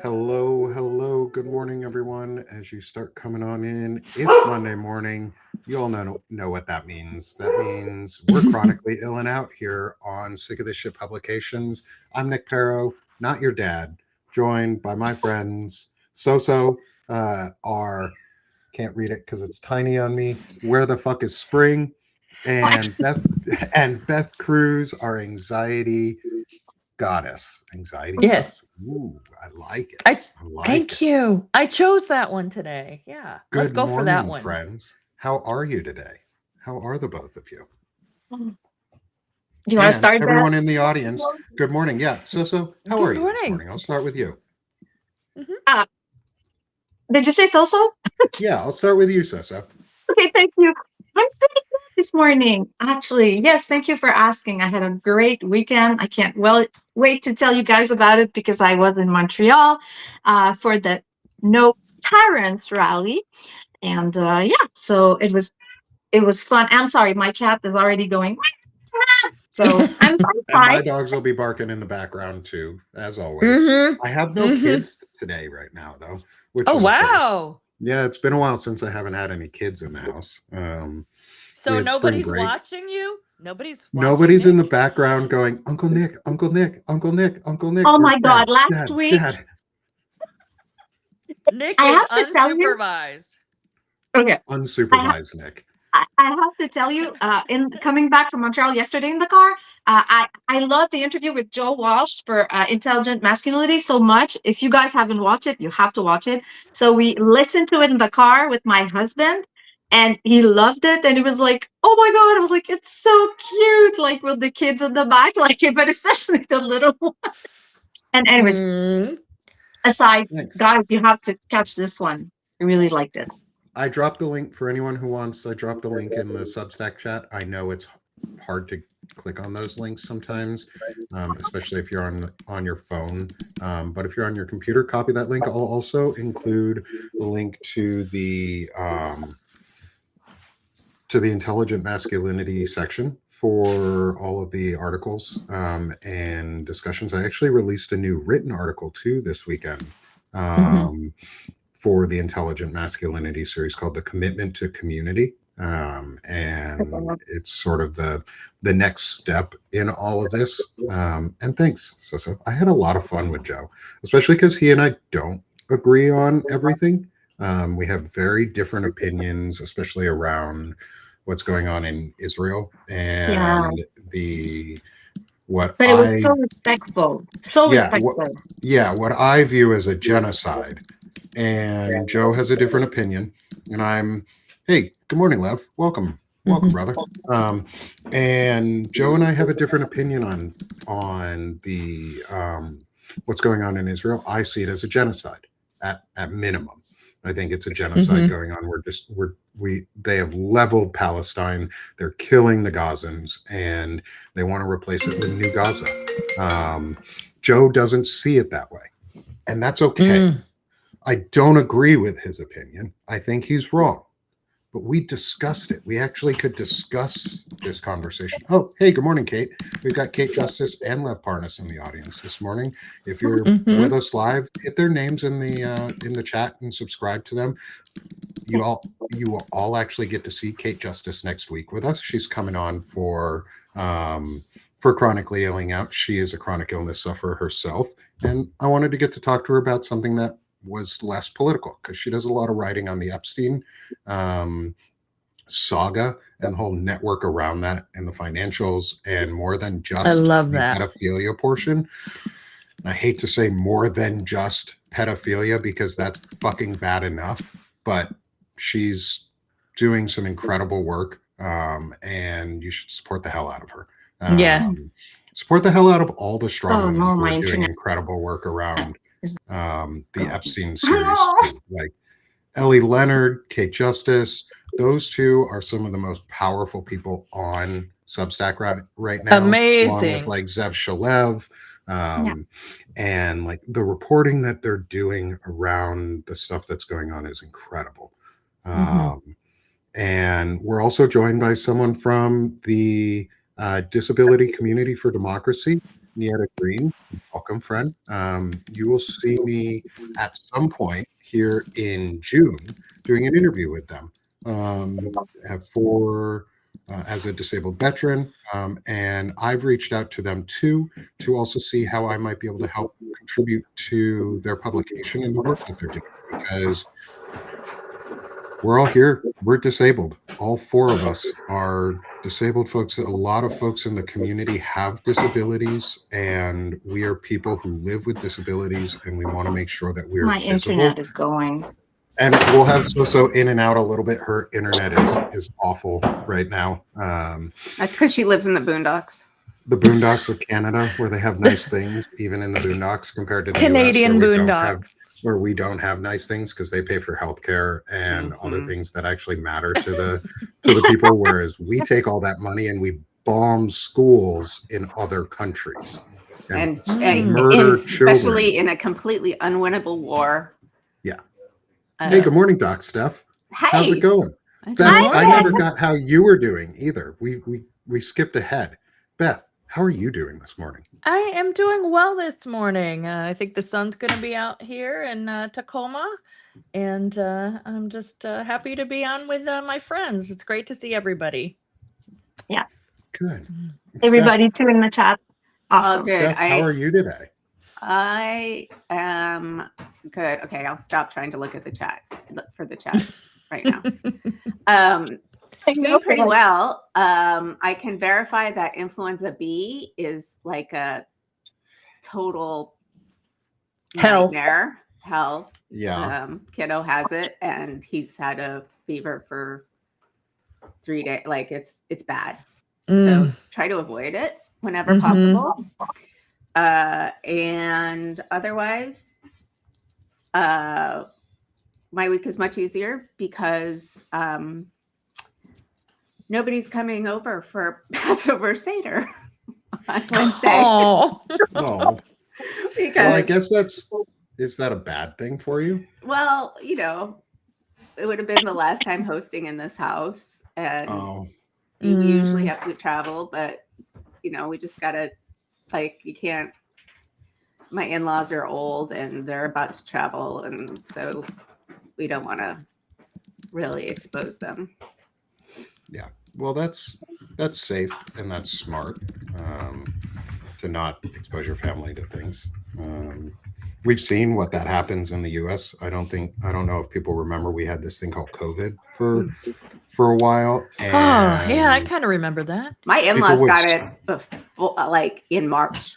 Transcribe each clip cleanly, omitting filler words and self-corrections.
Hello, hello. Good morning, everyone. As you start coming on in, it's Monday morning. You all know what that means. That means we're chronically ill and out here on Sick of This Shit Publications. I'm Nick Perro, not your dad, joined by my friends So, our can't read it because it's tiny on me. Where the fuck is spring? And Beth Cruz, our anxiety goddess. Anxiety Yes. goddess. Ooh, I like it. I I like thank it. you. I chose that one today. Yeah. Let's Good go for that morning, one. friends. How are you today? How are the both of you? Do you want to And start everyone that? in the audience, good morning. Yeah. So, how are Good you this morning. morning? I'll start with you. Did you say so? Yeah, I'll start with you, Soso. Okay, thank you. I'm pretty good this morning. Actually, yes, thank you for asking. I had a great weekend. I can't wait to tell you guys about it because I was in Montreal for the No Tyrants rally, and so it was fun. I'm sorry, my cat is already going. So I'm And fine. my dogs will be barking in the background too, as always. Mm-hmm. I have no kids today right now, though, which Oh is a first. wow. Yeah, it's been a while since I haven't had any kids in the house. We So had spring nobody's break. watching you? Nobody's in the Nick? background going, Uncle Nick, Uncle Nick, Uncle Nick, Uncle Nick, Oh or my Dad, God! Last Dad, week, Dad. Nick I is have to tell you. unsupervised. Okay, Unsupervised Nick. I have to tell you, in coming back from Montreal yesterday in the car, I love the interview with Joe Walsh for Intelligent Masculinity so much. If you guys haven't watched it, you have to watch it. So we listened to it in the car with my husband, and he loved it. And he was like, "Oh my God!" I was like, "It's so cute!" Like with the kids in the back, like it, but especially the little one. And anyways, aside, Thanks. guys, you have to catch this one. I really liked it. I dropped the link for anyone who wants. I dropped the link in the Substack chat. I know it's hard to click on those links sometimes, especially if you're on your phone. But if you're on your computer, copy that link. I'll also include the link to the intelligent masculinity section for all of the articles and discussions. I actually released a new written article too this weekend for the intelligent masculinity series called The Commitment to Community. And it's sort of the next step in all of this. And thanks, so I had a lot of fun with Joe, especially because he and I don't agree on everything. We have very different opinions, especially around what's going on in Israel and But it was so respectful. So respectful. What I view as a genocide. And Joe has a different opinion. And hey, good morning, Lev. Welcome, brother. And Joe and I have a different opinion on the what's going on in Israel. I see it as a genocide at minimum. I think it's a genocide going on. They have leveled Palestine. They're killing the Gazans, and they want to replace it with New Gaza. Joe doesn't see it that way, and that's okay. I don't agree with his opinion. I think he's wrong. But we discussed it. We actually could discuss this conversation. Oh, hey, good morning, Kate. We've got Kate Justice and Lev Parnas in the audience this morning. If you're with us live, hit their names in the chat and subscribe to them. You will all actually get to see Kate Justice next week with us. She's coming on for Chronically Illing Out. She is a chronic illness sufferer herself, and I wanted to get to talk to her about something that was less political, because she does a lot of writing on the Epstein saga and the whole network around that and the financials, and more than just I love the that pedophilia portion. And I hate to say more than just pedophilia because that's fucking bad enough, but she's doing some incredible work, and you should support the hell out of her. Support the hell out of all the strong women who are doing incredible work around the Epstein series too. Like Ellie Leonard, Kate Justice. Those two are some of the most powerful people on Substack right now. Amazing. Along with like Zev Shalev. And like the reporting that they're doing around the stuff that's going on is incredible. And we're also joined by someone from the Disability Community for Democracy, Nieta Green. welcome, friend. You will see me at some point here in June doing an interview with them for as a disabled veteran, and I've reached out to them too to also see how I might be able to help contribute to their publication and the work that they're doing, because we're all here. We're disabled. All four of us are disabled folks. A lot of folks in the community have disabilities, and we are people who live with disabilities, and we want to make sure that we're My visible. internet is going. And we'll have so in and out a little bit. Her internet is awful right now. That's because she lives in the boondocks. The boondocks of Canada, where they have nice things, even in the boondocks, compared to the Canadian US, boondocks. where we don't have nice things because they pay for healthcare and other things that actually matter to the people. Whereas we take all that money and we bomb schools in other countries And murder especially children. in a completely unwinnable war. Yeah. Hey, good morning, Doc Steph. How's it going? Beth, I never got how you were doing either. We skipped ahead. Beth, how are you doing this morning? I am doing well this morning. I think the sun's going to be out here in Tacoma, and I'm just happy to be on with my friends. It's great to see everybody. Yeah. Good. Everybody Steph, too in the chat. Awesome. good. Steph, how are you today? I am good. Okay, I'll stop trying to look at the chat. Look for the chat right now. Doing pretty well. I can verify that influenza B is like a total nightmare. Hell. Yeah. Kiddo has it, and he's had a fever for 3 days. Like it's bad. So try to avoid it whenever possible. And otherwise, my week is much easier because nobody's coming over for Passover Seder on Wednesday. Oh. Oh. Because, Well, I guess is that a bad thing for you? well, you know, it would have been the last time hosting in this house, and you usually have to travel, but you know, we just gotta, like, you can't. My in-laws are old and they're about to travel, and so we don't want to really expose them. Yeah. Well, that's safe and that's smart to not expose your family to things. We've seen what that happens in the U.S. I don't know if people remember we had this thing called COVID for a while. And yeah, I kind of remember that. My in-laws got it before, like in March.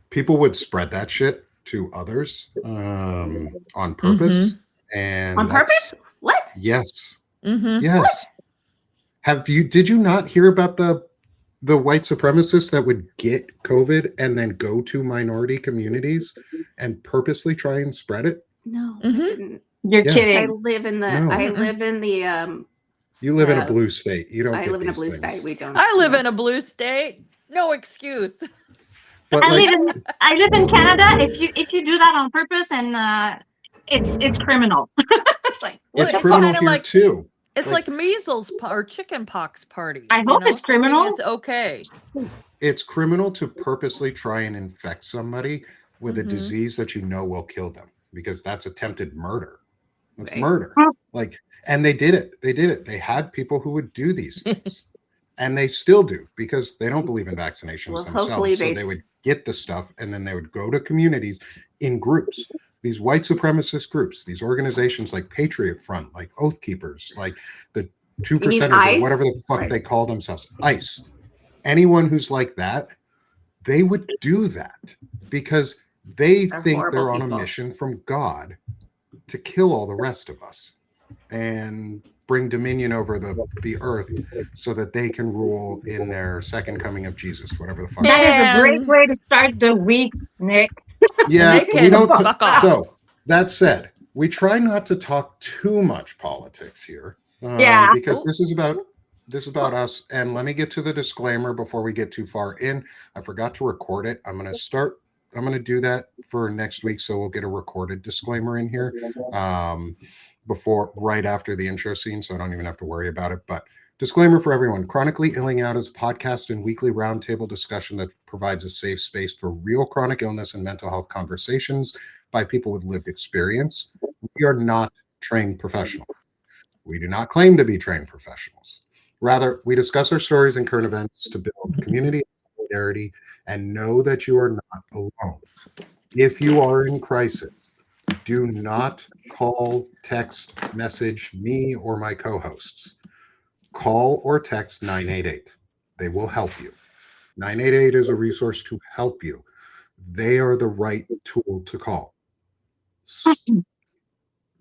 People would spread that shit to others on purpose. And on purpose? What? Yes. Yes. What? Did you not hear about the white supremacists that would get COVID and then go to minority communities and purposely try and spread it? No, I didn't. You're kidding. I live in the You live in a blue state. You don't. I get live in a these blue things. state. We don't. I live in a blue state. No excuse. But I live in Canada. If you do that on purpose, and it's criminal. It's like it's it's criminal kinda here like- too. It's like measles or chicken pox parties. I hope it's criminal. It's okay. It's criminal to purposely try and infect somebody with a disease that you know will kill them, because that's attempted murder. That's murder. Like, and they did it. They had people who would do these things. And they still do, because they don't believe in vaccinations themselves. So they would get the stuff, and then they would go to communities in groups. These white supremacist groups, these organizations like Patriot Front, like Oath Keepers, like the 2%ers or whatever the fuck they call themselves, ICE. Anyone who's like that, they would do that because they think they're on a mission from God to kill all the rest of us and bring dominion over the earth so that they can rule in their second coming of Jesus, whatever the fuck. That is a great way to start the week, Nick. Yeah, we don't. Fuck off. So that said, we try not to talk too much politics here, because this is about us. And let me get to the disclaimer before we get too far in. I forgot to record it. I'm going to do that for next week, so we'll get a recorded disclaimer in here right after the intro scene, so I don't even have to worry about it. But Disclaimer for everyone. Chronically Illing Out is a podcast and weekly roundtable discussion that provides a safe space for real chronic illness and mental health conversations by people with lived experience. We are not trained professionals. We do not claim to be trained professionals. Rather, we discuss our stories and current events to build community and solidarity and know that you are not alone. If you are in crisis, do not call, text, message me or my co-hosts. Call or text 988. They will help you. 988 is a resource to help you. They are the right tool to call.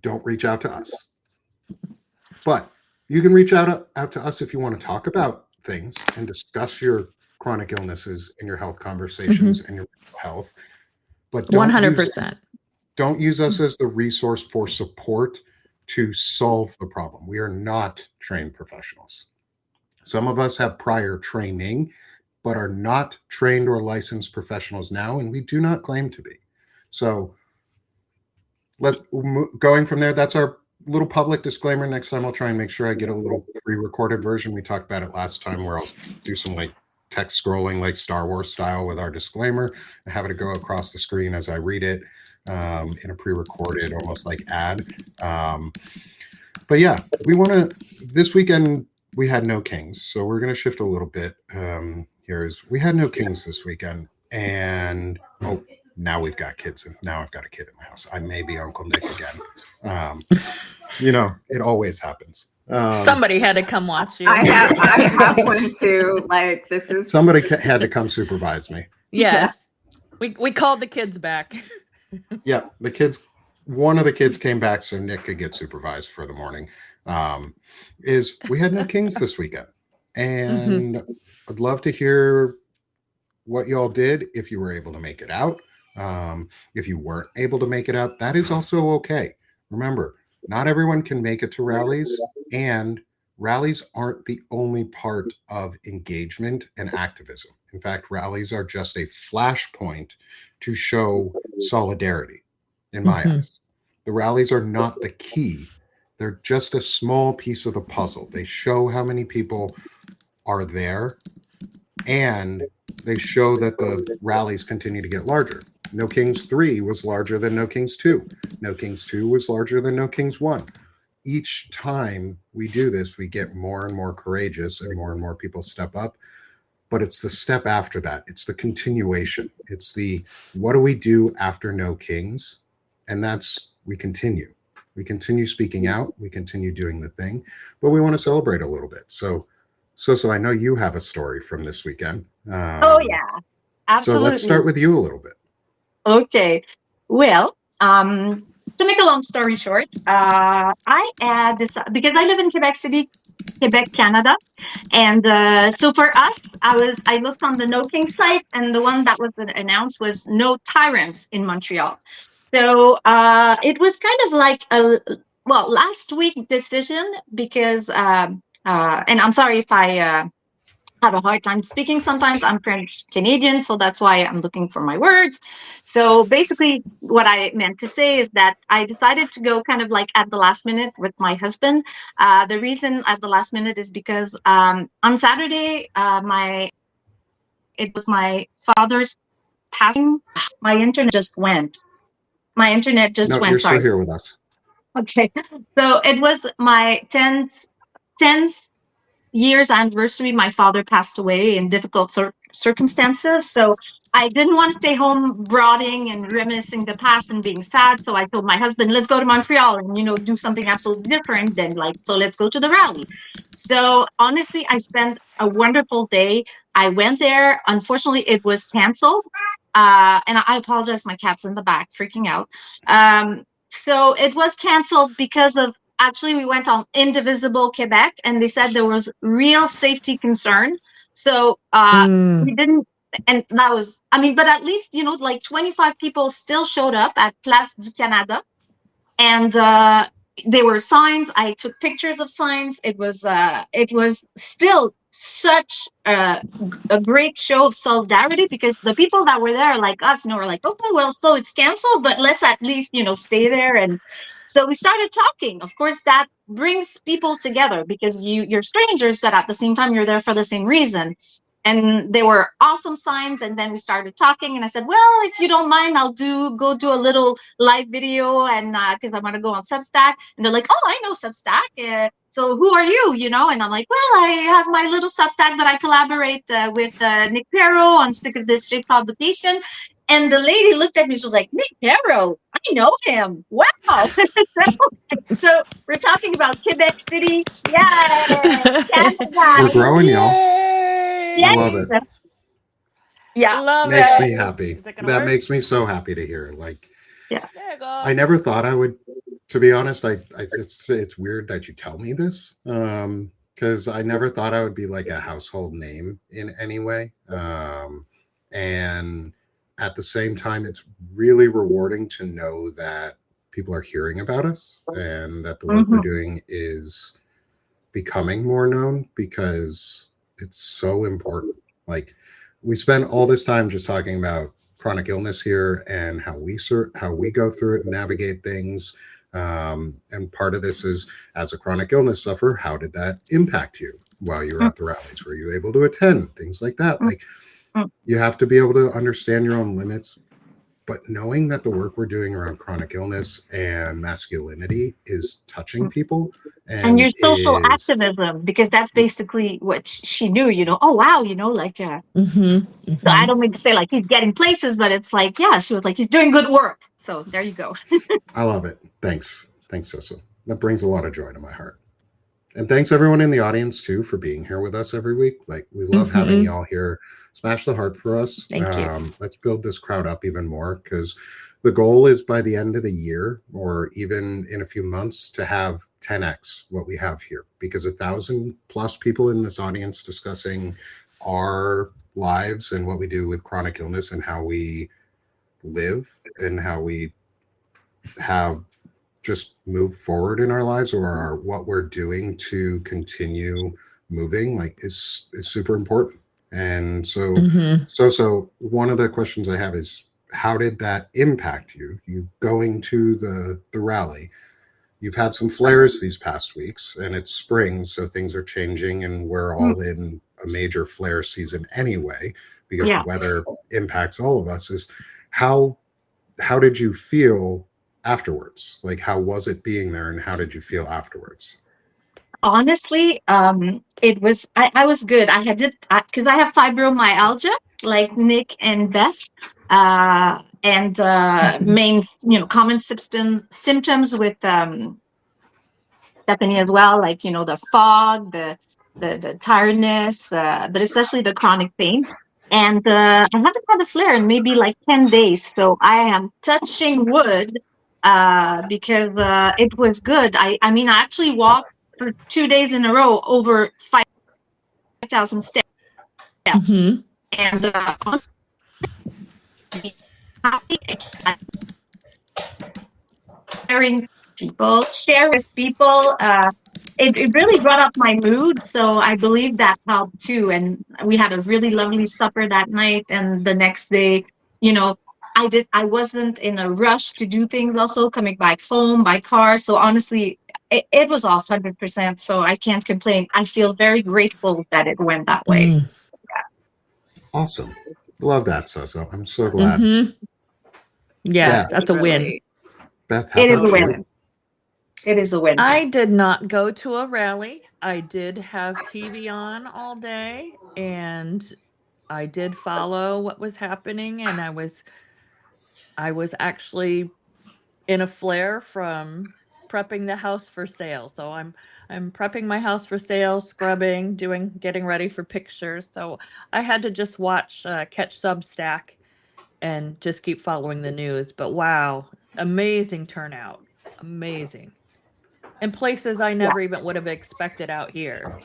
Don't reach out to us. But you can reach out to us if you want to talk about things and discuss your chronic illnesses and your health conversations and your mental health. But 100%. Don't use us as the resource for support to solve the problem. We are not trained professionals. Some of us have prior training, but are not trained or licensed professionals now, and we do not claim to be. So going from there, that's our little public disclaimer. Next time I'll try and make sure I get a little pre-recorded version. We talked about it last time where I'll do some like text scrolling like Star Wars style with our disclaimer and have it go across the screen as I read it in a pre-recorded almost like ad. But yeah, this weekend we had no Kings. So we're going to shift a little bit. We had no Kings this weekend, and now we've got kids, and now I've got a kid in the house. I may be Uncle Nick again. It always happens. Somebody had to come watch you. I have one too. Like, this is somebody had to come supervise me. Yes. Yeah. We called the kids back. Yeah, one of the kids came back so Nick could get supervised for the morning. We had no Kings this weekend, and I'd love to hear what y'all did if you were able to make it out. If you weren't able to make it out, that is also okay. Remember, not everyone can make it to rallies, and rallies aren't the only part of engagement and activism. In fact, rallies are just a flashpoint to show solidarity, in my eyes. The rallies are not the key. They're just a small piece of the puzzle. They show how many people are there, and they show that the rallies continue to get larger. No Kings 3 was larger than No Kings 2. No Kings 2 was larger than No Kings 1. Each time we do this, we get more and more courageous and more people step up. But it's the step after that. It's the continuation. It's the, what do we do after No Kings? And that's, we continue. We continue speaking out. We continue doing the thing. But we want to celebrate a little bit. So I know you have a story from this weekend. Oh, yeah. Absolutely. So let's start with you a little bit. Okay. Well, to make a long story short, I had this because I live in Quebec City, Quebec, Canada. And so for us, I looked on the No King site, and the one that was announced was No Tyrants in Montreal. So it was kind of like last week decision because, and I'm sorry if I have a hard time speaking sometimes. I'm French Canadian, so that's why I'm looking for my words. So basically what I meant to say is that I decided to go kind of like at the last minute with my husband. The reason at the last minute is because on Saturday, it was my father's passing. My internet just went. You're still here with us. Okay. So it was my 10th years anniversary. My father passed away in difficult circumstances. So I didn't want to stay home brooding and reminiscing the past and being sad. So I told my husband, let's go to Montreal and, do something absolutely different than so let's go to the rally. So honestly, I spent a wonderful day. I went there. Unfortunately, it was canceled. And I apologize. My cat's in the back freaking out. So it was canceled because of, actually, we went on Indivisible Quebec, and they said there was real safety concern. So we didn't, and that was, but at least, 25 people still showed up at Place du Canada. And there were signs. I took pictures of signs. It was still such a great show of solidarity, because the people that were there, like us, were like, okay, well, so it's canceled, but let's at least, stay there. And So we started talking. Of course, that brings people together because you're strangers, but at the same time, you're there for the same reason. And they were awesome signs. And then we started talking, and I said, well, if you don't mind, I'll go do a little live video, and because I want to go on Substack. And they're like, oh, I know Substack. So who are you? You know? And I'm like, well, I have my little Substack, but I collaborate with Nick Pero on Sick of This Shit publication. And the lady looked at me. She was like, Nick Pero, I know him. Wow. So we're talking about Quebec City. Yay! We're growing, y'all. Yes. I love it. Yeah. Love Makes it. me happy. That work? makes me so happy to hear. Like, yeah. There you go. I never thought I would, to be honest. It's weird that you tell me this. Because I never thought I would be like a household name in any way. And at the same time, it's really rewarding to know that people are hearing about us and that the work we're doing is becoming more known, because it's so important. Like, we spend all this time just talking about chronic illness here and how we go through it and navigate things. And part of this is, as a chronic illness sufferer, how did that impact you while you were at the rallies? Were you able to attend? Things like that. Like, you have to be able to understand your own limits, but knowing that the work we're doing around chronic illness and masculinity is touching people. And your social activism, because that's basically what she knew, you know. Oh, wow, you know, like, so I don't mean to say like he's getting places, but it's like, yeah, she was like, he's doing good work. So there you go. I love it. Thanks, Soso. That brings a lot of joy to my heart. And thanks everyone in the audience too for being here with us every week. Like, we love having y'all here. Smash the heart for us. Thank you. Let's build this crowd up even more, because the goal is by the end of the year, or even in a few months, to have 10x what we have here, because 1,000+ people in this audience discussing our lives and what we do with chronic illness and how we live and how we have just move forward in our lives, or what we're doing to continue moving, like, is super important. And so so one of the questions I have is, how did that impact you going to the rally? You've had some flares these past weeks, and it's spring, so things are changing, and we're all in a major flare season anyway, because the weather impacts all of us. Is how did you feel afterwards? Like, how was it being there, and how did you feel afterwards? Honestly, it was, I was good. Because I have fibromyalgia like Nick and Beth, and main, common symptoms with Stephanie as well, like, the fog, the tiredness, but especially the chronic pain. And I haven't had a flare in maybe like 10 days. So I am touching wood, because it was good. I mean, I actually walked for 2 days in a row over 5,000 steps. And share with people. It really brought up my mood, so I believe that helped too. And we had a really lovely supper that night, and the next day, I wasn't in a rush to do things, also coming back home by car. So honestly, it was all 100%, so I can't complain. I feel very grateful that it went that way. Awesome. Love that, Soso. I'm so glad. Yeah, that's a win. Beth, it is a win. It is a win. I did not go to a rally. I did have TV on all day, and I did follow what was happening, and I was actually in a flare from prepping the house for sale. So I'm prepping my house for sale, scrubbing, getting ready for pictures. So I had to just catch Substack and just keep following the news. But wow, amazing turnout. Amazing. In places I never even would have expected out here.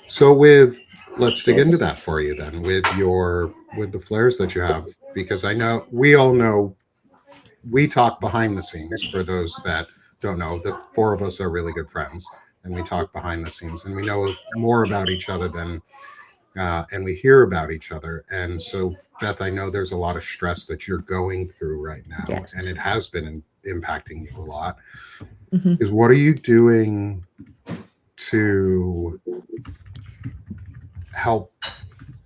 So let's dig into that for you then, with the flares that you have, because I know we all know we talk behind the scenes. For those that don't know, the four of us are really good friends, and we talk behind the scenes, and we know more about each other than and we hear about each other. And so, Beth, I know there's a lot of stress that you're going through right now, and it has been impacting you a lot. is what are you doing to help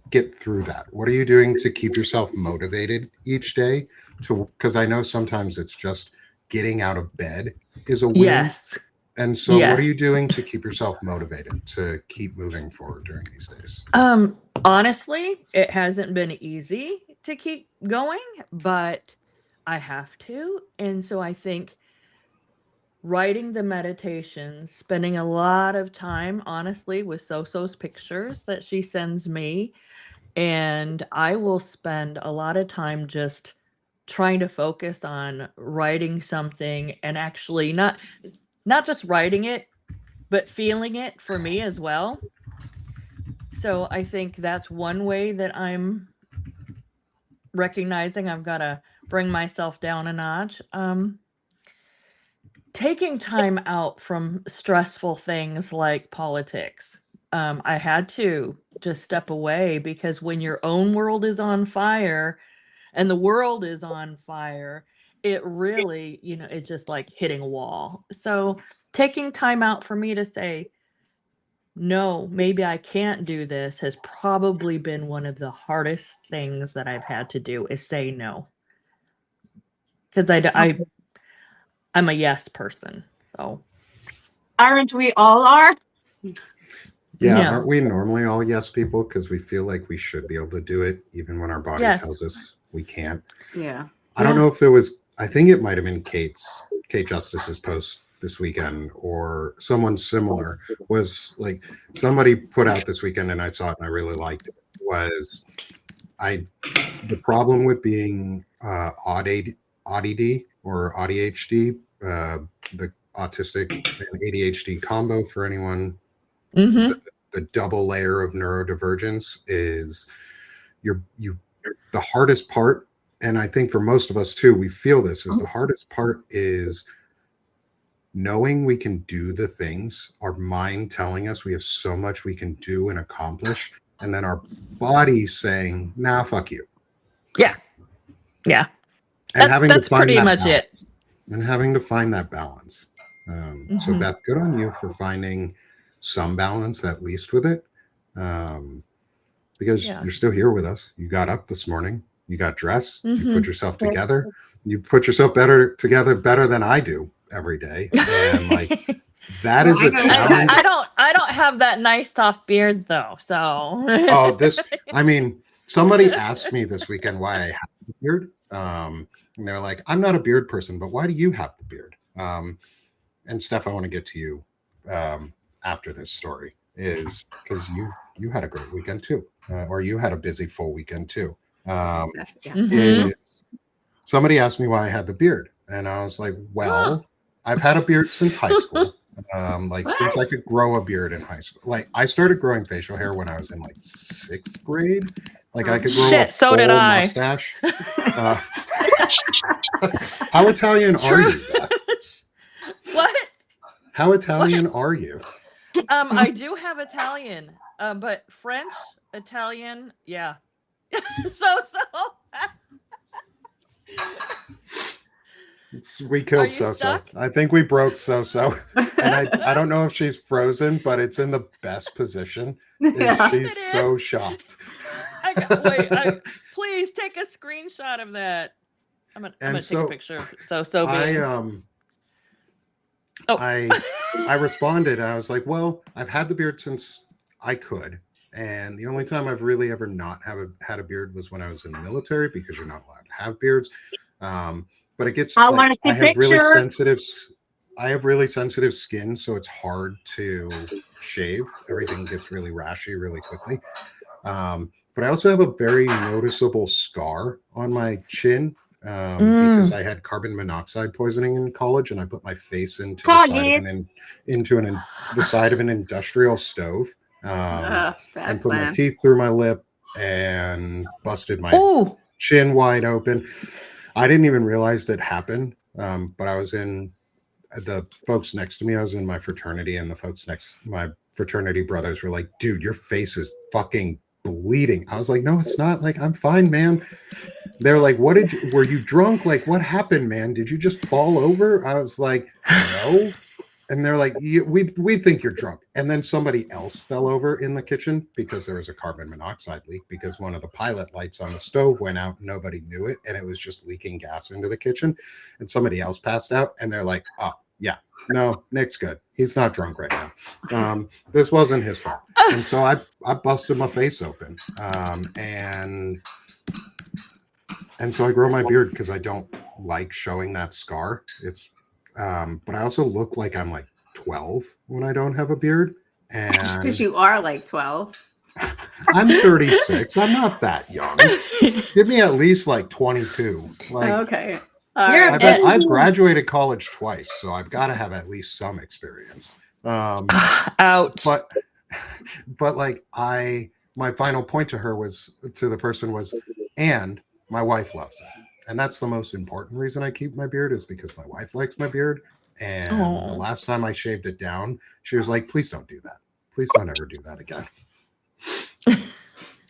get through that? What are you doing to keep yourself motivated each day? Because I know sometimes it's just getting out of bed is a win. Yes. And so what are you doing to keep yourself motivated to keep moving forward during these days? Honestly, it hasn't been easy to keep going, but I have to. And so I think writing the meditations, spending a lot of time, honestly, with So-So's pictures that she sends me. And I will spend a lot of time just trying to focus on writing something and actually not just writing it, but feeling it for me as well. So I think that's one way that I'm recognizing I've got to bring myself down a notch. Taking time out from stressful things like politics. I had to just step away because when your own world is on fire and the world is on fire, it really, it's just like hitting a wall. So taking time out for me to say, no, maybe I can't do this has probably been one of the hardest things that I've had to do is say no. Because I'm a yes person. So aren't we all are? Yeah, aren't we normally all yes people because we feel like we should be able to do it even when our body tells us we can't? Yeah. I don't know if it was, I think it might have been Kate Justice's post this weekend or someone similar was like somebody put out this weekend and I saw it and I really liked it was the problem with being ODD or ADHD, the autistic and ADHD combo for anyone, the double layer of neurodivergence is the hardest part. And I think for most of us too, we feel this is the hardest part is knowing we can do the things, our mind telling us we have so much we can do and accomplish, and then our body saying, nah, fuck you. Yeah. Yeah. And that's pretty much balance, it. And having to find that balance. So Beth, good on you for finding some balance, at least with it. Because you're still here with us. You got up this morning. You got dressed. You put yourself together. You put yourself better than I do every day. And like that is a challenge. I don't have that nice soft beard though. So I mean, somebody asked me this weekend why I have a beard. And they're like, I'm not a beard person, but why do you have the beard? And Steph, I want to get to you after this story is because you had a great weekend too, or you had a busy full weekend too. Somebody asked me why I had the beard, and I was like, well, I've had a beard since high school. Since I could grow a beard in high school. Like I started growing facial hair when I was in like 6th grade. Like I could grow a full mustache. How Italian are you, Beth? What? How Italian are you? I do have Italian, but French, Italian, yeah. So. We killed So. I think we broke So. And I don't know if she's frozen, but it's in the best position. She's so shocked. Please take a screenshot of that. I'm gonna take a picture of So. I responded. I was like, well, I've had the beard since I could. And the only time I've really ever not had a beard was when I was in the military because you're not allowed to have beards. But it gets I have really sensitive skin, so it's hard to shave. Everything gets really rashy really quickly. But I also have a very noticeable scar on my chin because I had carbon monoxide poisoning in college, and I put my face into the side of an industrial stove, and put my teeth through my lip and busted my chin wide open. I didn't even realize it happened, but I was in the folks next to me. I was in my fraternity, and my fraternity brothers were like, "Dude, your face is fucking bleeding." I was like, "No, it's not. Like, I'm fine, man." they're like, were you drunk? Like, what happened, man? Did you just fall over? I was like, no. And they're like, we think you're drunk. And then somebody else fell over in the kitchen because there was a carbon monoxide leak because one of the pilot lights on the stove went out. And nobody knew it. And it was just leaking gas into the kitchen. And somebody else passed out. And they're like, oh, yeah, no, Nick's good. He's not drunk right now. This wasn't his fault. And so I busted my face open. And so I grow my beard because I don't like showing that scar. It's but I also look like I'm like 12 when I don't have a beard. And because you are like 12. I'm 36. I'm not that young. Give me at least like 22. Like, Okay. I've graduated college twice, so I've got to have at least some experience. Ouch. But like my final point to the person was, and my wife loves it. And that's the most important reason I keep my beard is because my wife likes my beard. And the last time I shaved it down, she was like, please don't do that. Please don't ever do that again.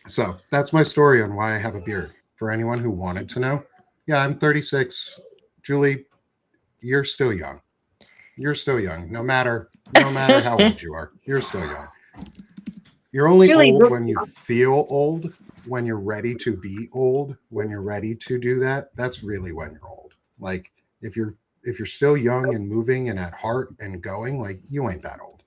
So that's my story on why I have a beard. For anyone who wanted to know, yeah, I'm 36. Julie, you're still young. You're still young. No matter how old you are, you're still young. You're only old when you feel old. When you're ready to be old, when you're ready to do that, that's really when you're old. Like if you're still young and moving and at heart and going, like you ain't that old.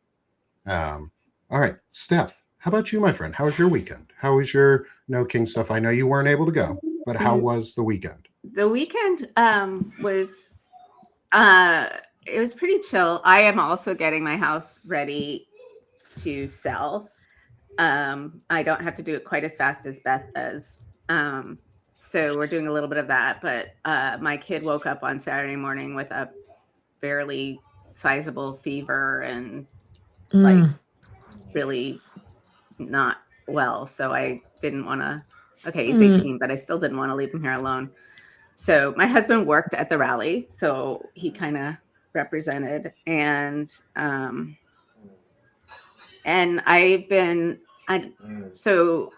All right, Steph, how about you, my friend? How was your weekend? How was your No King stuff? I know you weren't able to go, but how was the weekend? The weekend was it was pretty chill. I am also getting my house ready to sell. I don't have to do it quite as fast as Beth does. So we're doing a little bit of that, but my kid woke up on Saturday morning with a fairly sizable fever and like really not well. So I didn't want to, okay, he's 18, but I still didn't want to leave him here alone. So my husband worked at the rally, so he kind of represented, and so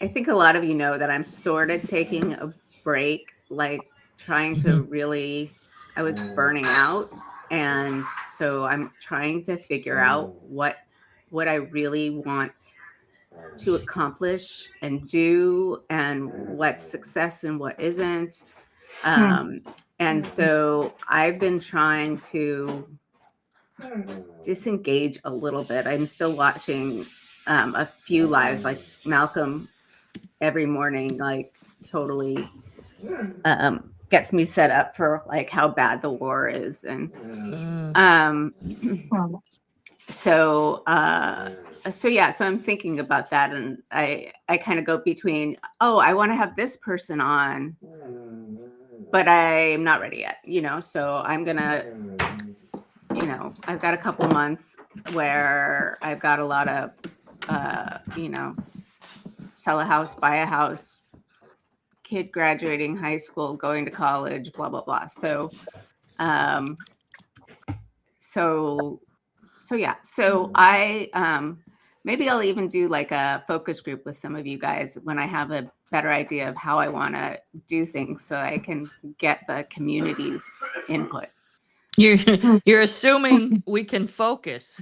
I think a lot of you know that I'm sort of taking a break, like trying to really, I was burning out. And so I'm trying to figure out what I really want to accomplish and do and what's success and what isn't. And so I've been trying to disengage a little bit. I'm still watching a few lives, like Malcolm every morning, like totally gets me set up for like how bad the war is. And so I'm thinking about that, and I kind of go between, I want to have this person on, but I'm not ready yet, so I'm gonna, I've got a couple months where I've got a lot of sell a house, buy a house, kid graduating high school, going to college, blah blah blah. So I maybe I'll even do like a focus group with some of you guys when I have a better idea of how I want to do things, so I can get the community's input. You're assuming we can focus.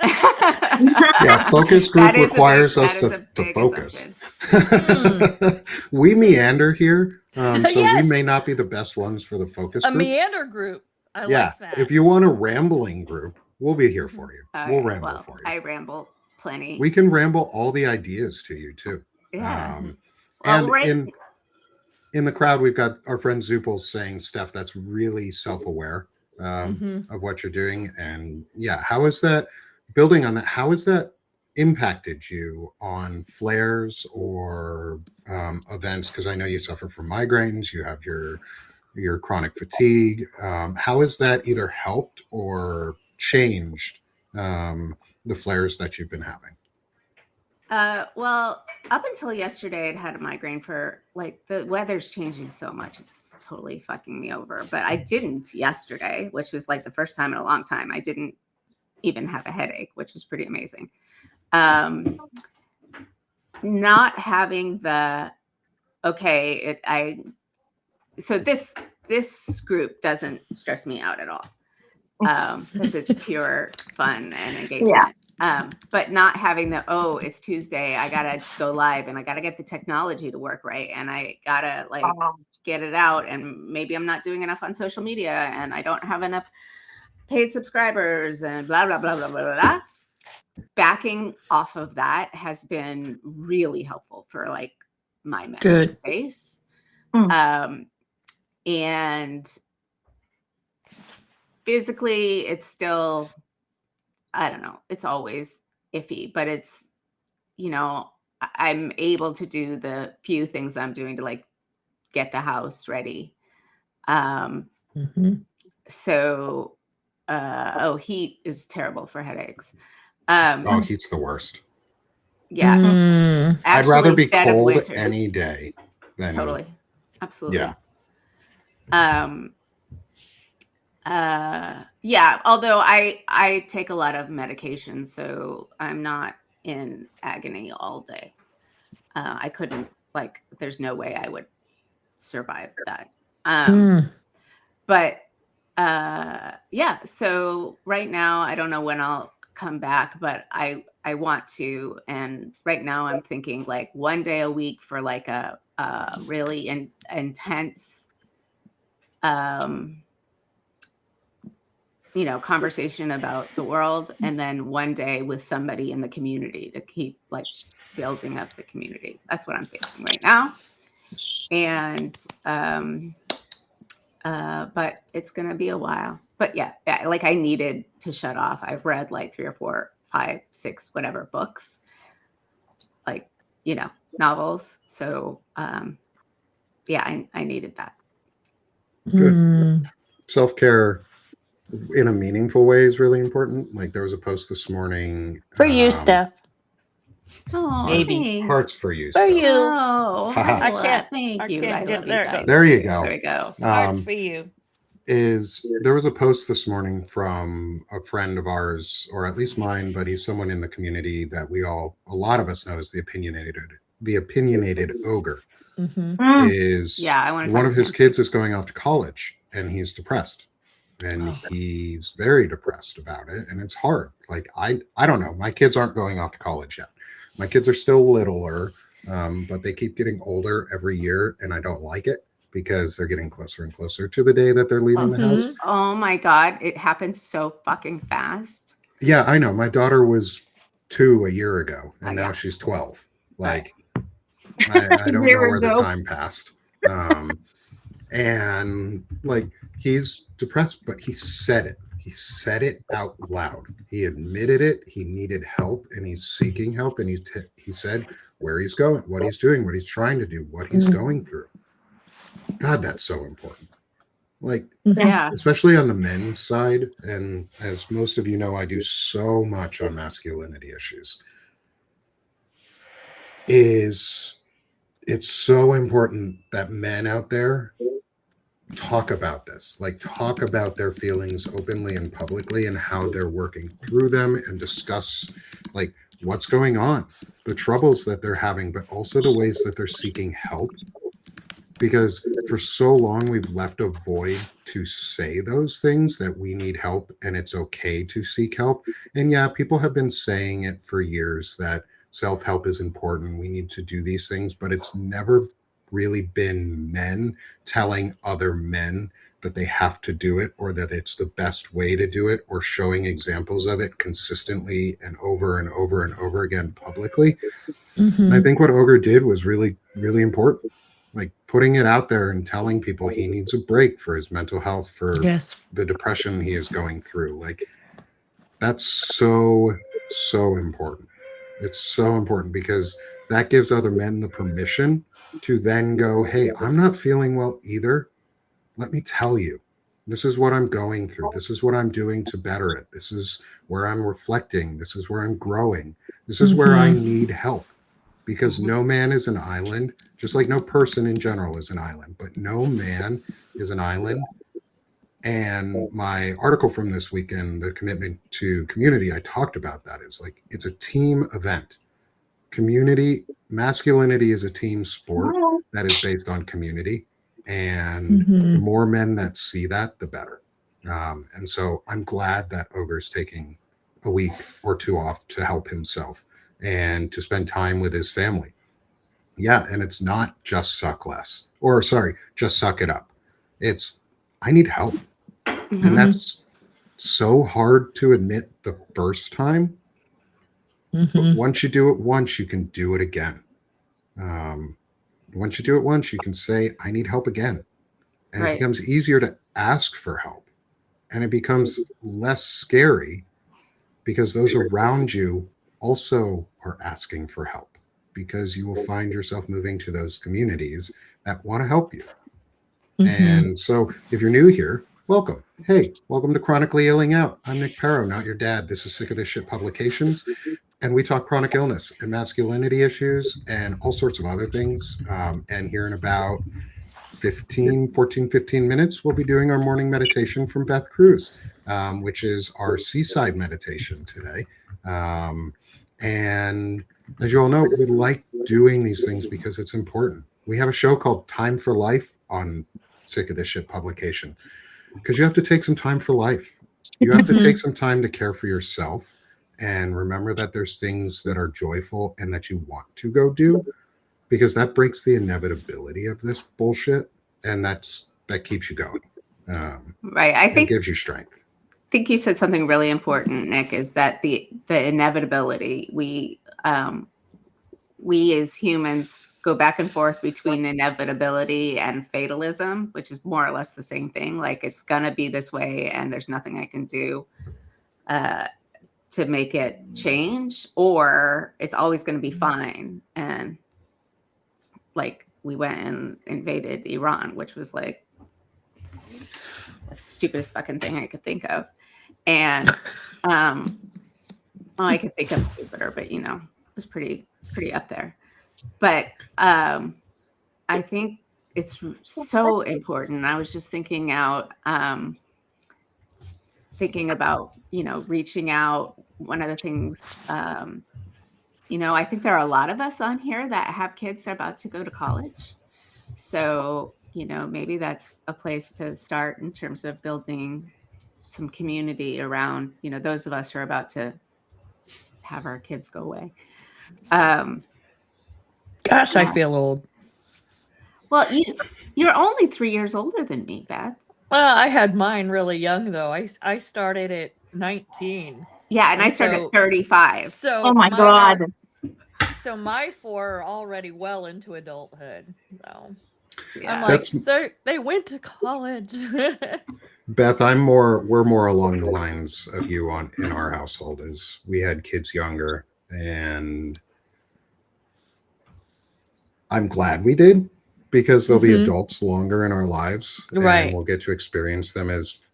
Yeah, focus group requires us to focus. We meander here, so yes. We may not be the best ones for the focus group. A meander group. I like that. If you want a rambling group, we'll be here for you. We'll ramble for you. I ramble plenty. We can ramble all the ideas to you too. Yeah. And in the crowd, we've got our friend Zupel saying stuff that's really self-aware of what you're doing. And yeah, how is that, building on that, how has that impacted you on flares or events? Because I know you suffer from migraines, you have your chronic fatigue. How has that either helped or changed the flares that you've been having? Well, up until yesterday, I'd had a migraine for like, the weather's changing so much. It's totally fucking me over. But I didn't yesterday, which was like the first time in a long time. I didn't even have a headache, which was pretty amazing. Not having the okay, so this group doesn't stress me out at all. Because it's pure fun and engagement. But not having it's Tuesday, I gotta go live and I gotta get the technology to work right. And I gotta get it out. And maybe I'm not doing enough on social media and I don't have enough paid subscribers and blah, blah, blah, blah, blah, blah, blah. Backing off of that has been really helpful for like my mental space. And physically, it's still, I don't know, it's always iffy, but it's, I'm able to do the few things I'm doing to like get the house ready. So, heat is terrible for headaches. Heat's the worst. Yeah. I'd rather be cold any day than totally. Absolutely. Yeah. Although I take a lot of medication, so I'm not in agony all day. I couldn't, there's no way I would survive that. But so right now I don't know when I'll come back, but I want to. And right now I'm thinking like one day a week for like a really intense conversation about the world, and then one day with somebody in the community to keep like building up the community. That's what I'm thinking right now. And but it's gonna be a while. But yeah, like I needed to shut off. I've read like 3 or 4, 5, 6, whatever books, like novels. So I needed that. Good. Self-care in a meaningful way is really important. Like there was a post this morning for you, Steph. Oh, maybe thanks. Hearts for you. For you. Oh, I can't. Thank you. I love you guys. There you go. There we go. Hearts for you. There was a post this morning from a friend of ours, or at least mine, but he's someone in the community that a lot of us know as the opinionated ogre. One of his kids is going off to college and he's depressed. And he's very depressed about it. And it's hard. Like, I don't know. My kids aren't going off to college yet. My kids are still littler, but they keep getting older every year. And I don't like it because they're getting closer and closer to the day that they're leaving the house. Oh my God. It happens so fucking fast. Yeah, I know. My daughter was 2 a year ago and now she's 12. Like, I don't know where the time passed. And like, he's depressed, but he said it. He said it out loud. He admitted it. He needed help and he's seeking help. And he said where he's going, what he's doing, what he's trying to do, what he's going through. God, that's so important. Like, especially on the men's side. And as most of you know, I do so much on masculinity issues. It's so important that men out there talk about this, like talk about their feelings openly and publicly and how they're working through them and discuss like what's going on, the troubles that they're having, but also the ways that they're seeking help. Because for so long we've left a void to say those things, that we need help and it's okay to seek help. And yeah, people have been saying it for years that self-help is important. We need to do these things, but it's never really been men telling other men that they have to do it or that it's the best way to do it or showing examples of it consistently and over and over and over again publicly. And I think what Ogre did was really, really important. Like putting it out there and telling people he needs a break for his mental health, for the depression he is going through. Like that's so, so important. It's so important because that gives other men the permission to then go, hey, I'm not feeling well either. Let me tell you, this is what I'm going through. This is what I'm doing to better it. This is where I'm reflecting. This is where I'm growing. This is where I need help. Because no man is an island, just like no person in general is an island, but no man is an island. And my article from this weekend, the commitment to community, I talked about that. It's like, it's a team event. community, masculinity is a team sport that is based on community, and the more men that see that, the better. And so I'm glad that Ogre's taking a week or two off to help himself and to spend time with his family. Yeah, and it's not just suck less, or sorry, just suck it up. It's I need help. And that's so hard to admit the first time. But once you do it once, you can do it again. Once you do it once, you can say, I need help again. And it becomes easier to ask for help. And it becomes less scary because those around you also are asking for help, because you will find yourself moving to those communities that want to help you. And so if you're new here, welcome. Hey, welcome to Chronically Illing Out. I'm Nick Perro, not your dad. This is Sick of This Shit Publications. And we talk chronic illness and masculinity issues and all sorts of other things. And here in about 15 minutes, we'll be doing our morning meditation from Beth Cruz, which is our seaside meditation today. And as you all know, we like doing these things because it's important. We have a show called Time for Life on Sick of This Shit Publication, because you have to take some time for life. You have to take some time to care for yourself and remember that there's things that are joyful and that you want to go do, because that breaks the inevitability of this bullshit, and that keeps you going. Right. I think it gives you strength. I think you said something really important, Nick, is that the inevitability, we as humans go back and forth between inevitability and fatalism, which is more or less the same thing. Like, it's going to be this way and there's nothing I can do to make it change, or it's always going to be fine. And like, we went and invaded Iran, which was like the stupidest fucking thing I could think of. And well, I could think of stupider, but it's pretty up there. But I think it's so important. I was just thinking about reaching out. One of the things, I think there are a lot of us on here that have kids that are about to go to college. So, maybe that's a place to start in terms of building some community around, those of us who are about to have our kids go away. Gosh, I feel old. Well, you're only 3 years older than me, Beth. Well, I had mine really young, though. I started at 19. Yeah, and I started at 35. So oh my God. So my 4 are already well into adulthood. So Yeah. I'm like, they went to college. Beth, we're more along the lines of you in our household, as we had kids younger, and I'm glad we did, because they'll be adults longer in our lives, and we'll get to experience them as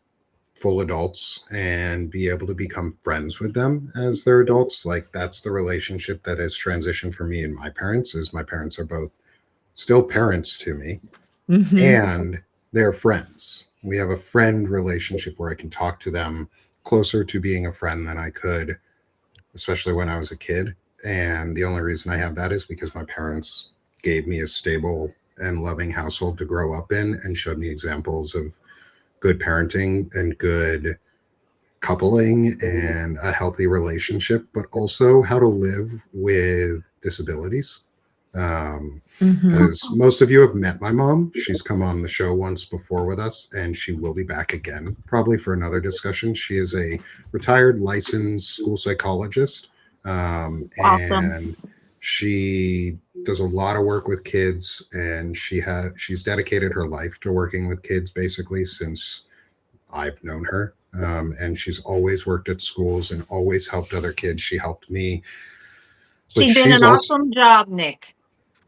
full adults and be able to become friends with them as they're adults. Like, that's the relationship that has transitioned for me and my parents, is my parents are both still parents to me, and they're friends. We have a friend relationship where I can talk to them closer to being a friend than I could, especially when I was a kid. And the only reason I have that is because my parents gave me a stable and loving household to grow up in, and showed me examples of good parenting and good coupling and a healthy relationship, but also how to live with disabilities. As most of you have met my mom, she's come on the show once before with us, and she will be back again, probably for another discussion. She is a retired licensed school psychologist. Awesome. And she does a lot of work with kids, and she's dedicated her life to working with kids basically since I've known her. And she's always worked at schools and always helped other kids. She helped me. She did an awesome job, Nick.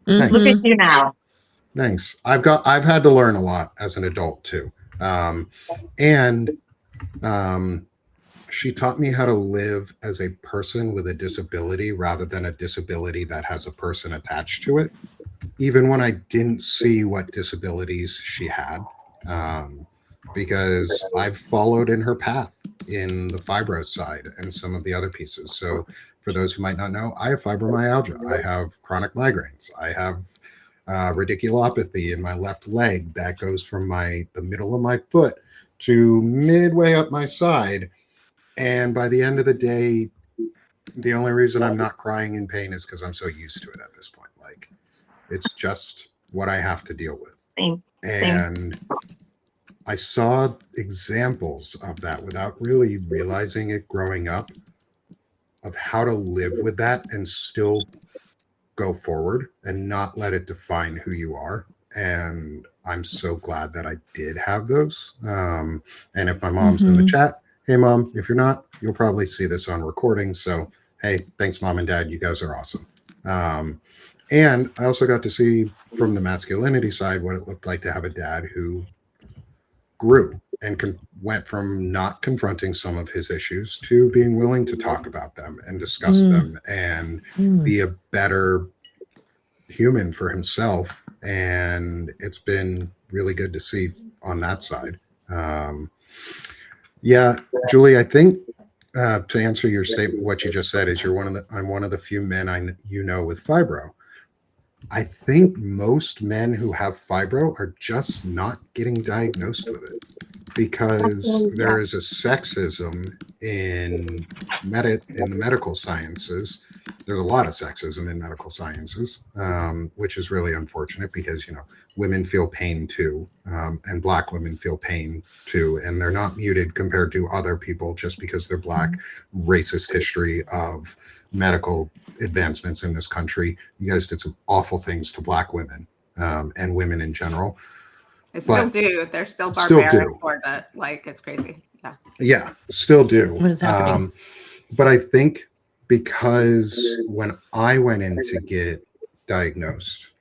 Thanks. Look at you now. Thanks. I've had to learn a lot as an adult too. She taught me how to live as a person with a disability rather than a disability that has a person attached to it, even when I didn't see what disabilities she had, because I've followed in her path in the fibro side and some of the other pieces. So for those who might not know, I have fibromyalgia. I have chronic migraines. I have radiculopathy in my left leg that goes from the middle of my foot to midway up my side. And by the end of the day, the only reason I'm not crying in pain is because I'm so used to it at this point. Like, it's just what I have to deal with. Same. And I saw examples of that without really realizing it growing up, of how to live with that and still go forward and not let it define who you are. And I'm so glad that I did have those. And if my mom's in the chat, hey, Mom, if you're not, you'll probably see this on recording. So, hey, thanks, Mom and Dad. You guys are awesome. And I also got to see from the masculinity side what it looked like to have a dad who grew and went from not confronting some of his issues to being willing to talk about them and discuss them and be a better human for himself. And it's been really good to see on that side. Yeah, Julie, I think to answer your statement, what you just said is I'm one of the few men with fibro. I think most men who have fibro are just not getting diagnosed with it, because there is a sexism in the medical sciences. There's a lot of sexism in medical sciences, which is really unfortunate, because women feel pain too, and Black women feel pain too, and they're not muted compared to other people just because they're Black. Racist history of medical advancements in this country. You guys did some awful things to Black women, and women in general. They still do. They're still barbaric toward it. Like, it's crazy. Yeah, still do. What is happening? But I think because when I went in to get diagnosed,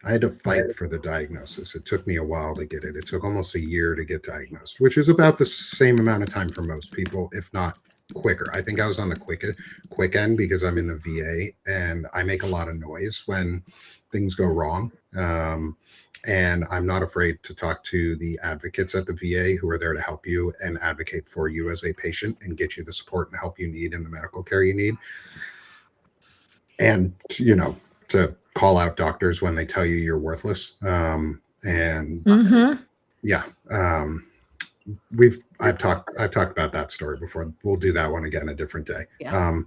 I had to fight for the diagnosis. It took me a while to get it. It took almost a year to get diagnosed, which is about the same amount of time for most people, if not quicker. I think I was on the quick end because I'm in the VA and I make a lot of noise when things go wrong. And I'm not afraid to talk to the advocates at the VA who are there to help you and advocate for you as a patient and get you the support and help you need in the medical care you need. And, to call out doctors when they tell you you're worthless. I've talked about that story before. We'll do that one again a different day. Yeah.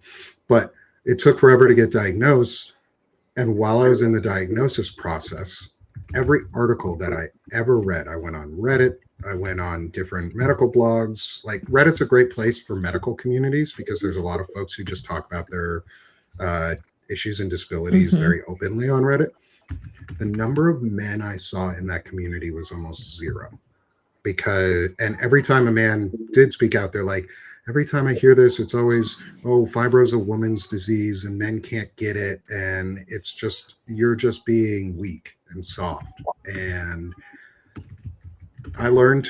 But it took forever to get diagnosed. And while I was in the diagnosis process, every article that I ever read, I went on Reddit, I went on different medical blogs. Like, Reddit's a great place for medical communities because there's a lot of folks who just talk about their issues and disabilities very openly on Reddit. The number of men I saw in that community was almost zero. And every time a man did speak out, they're like, every time I hear this, it's always, fibro is a woman's disease and men can't get it. And it's just, you're just being weak and soft. And I learned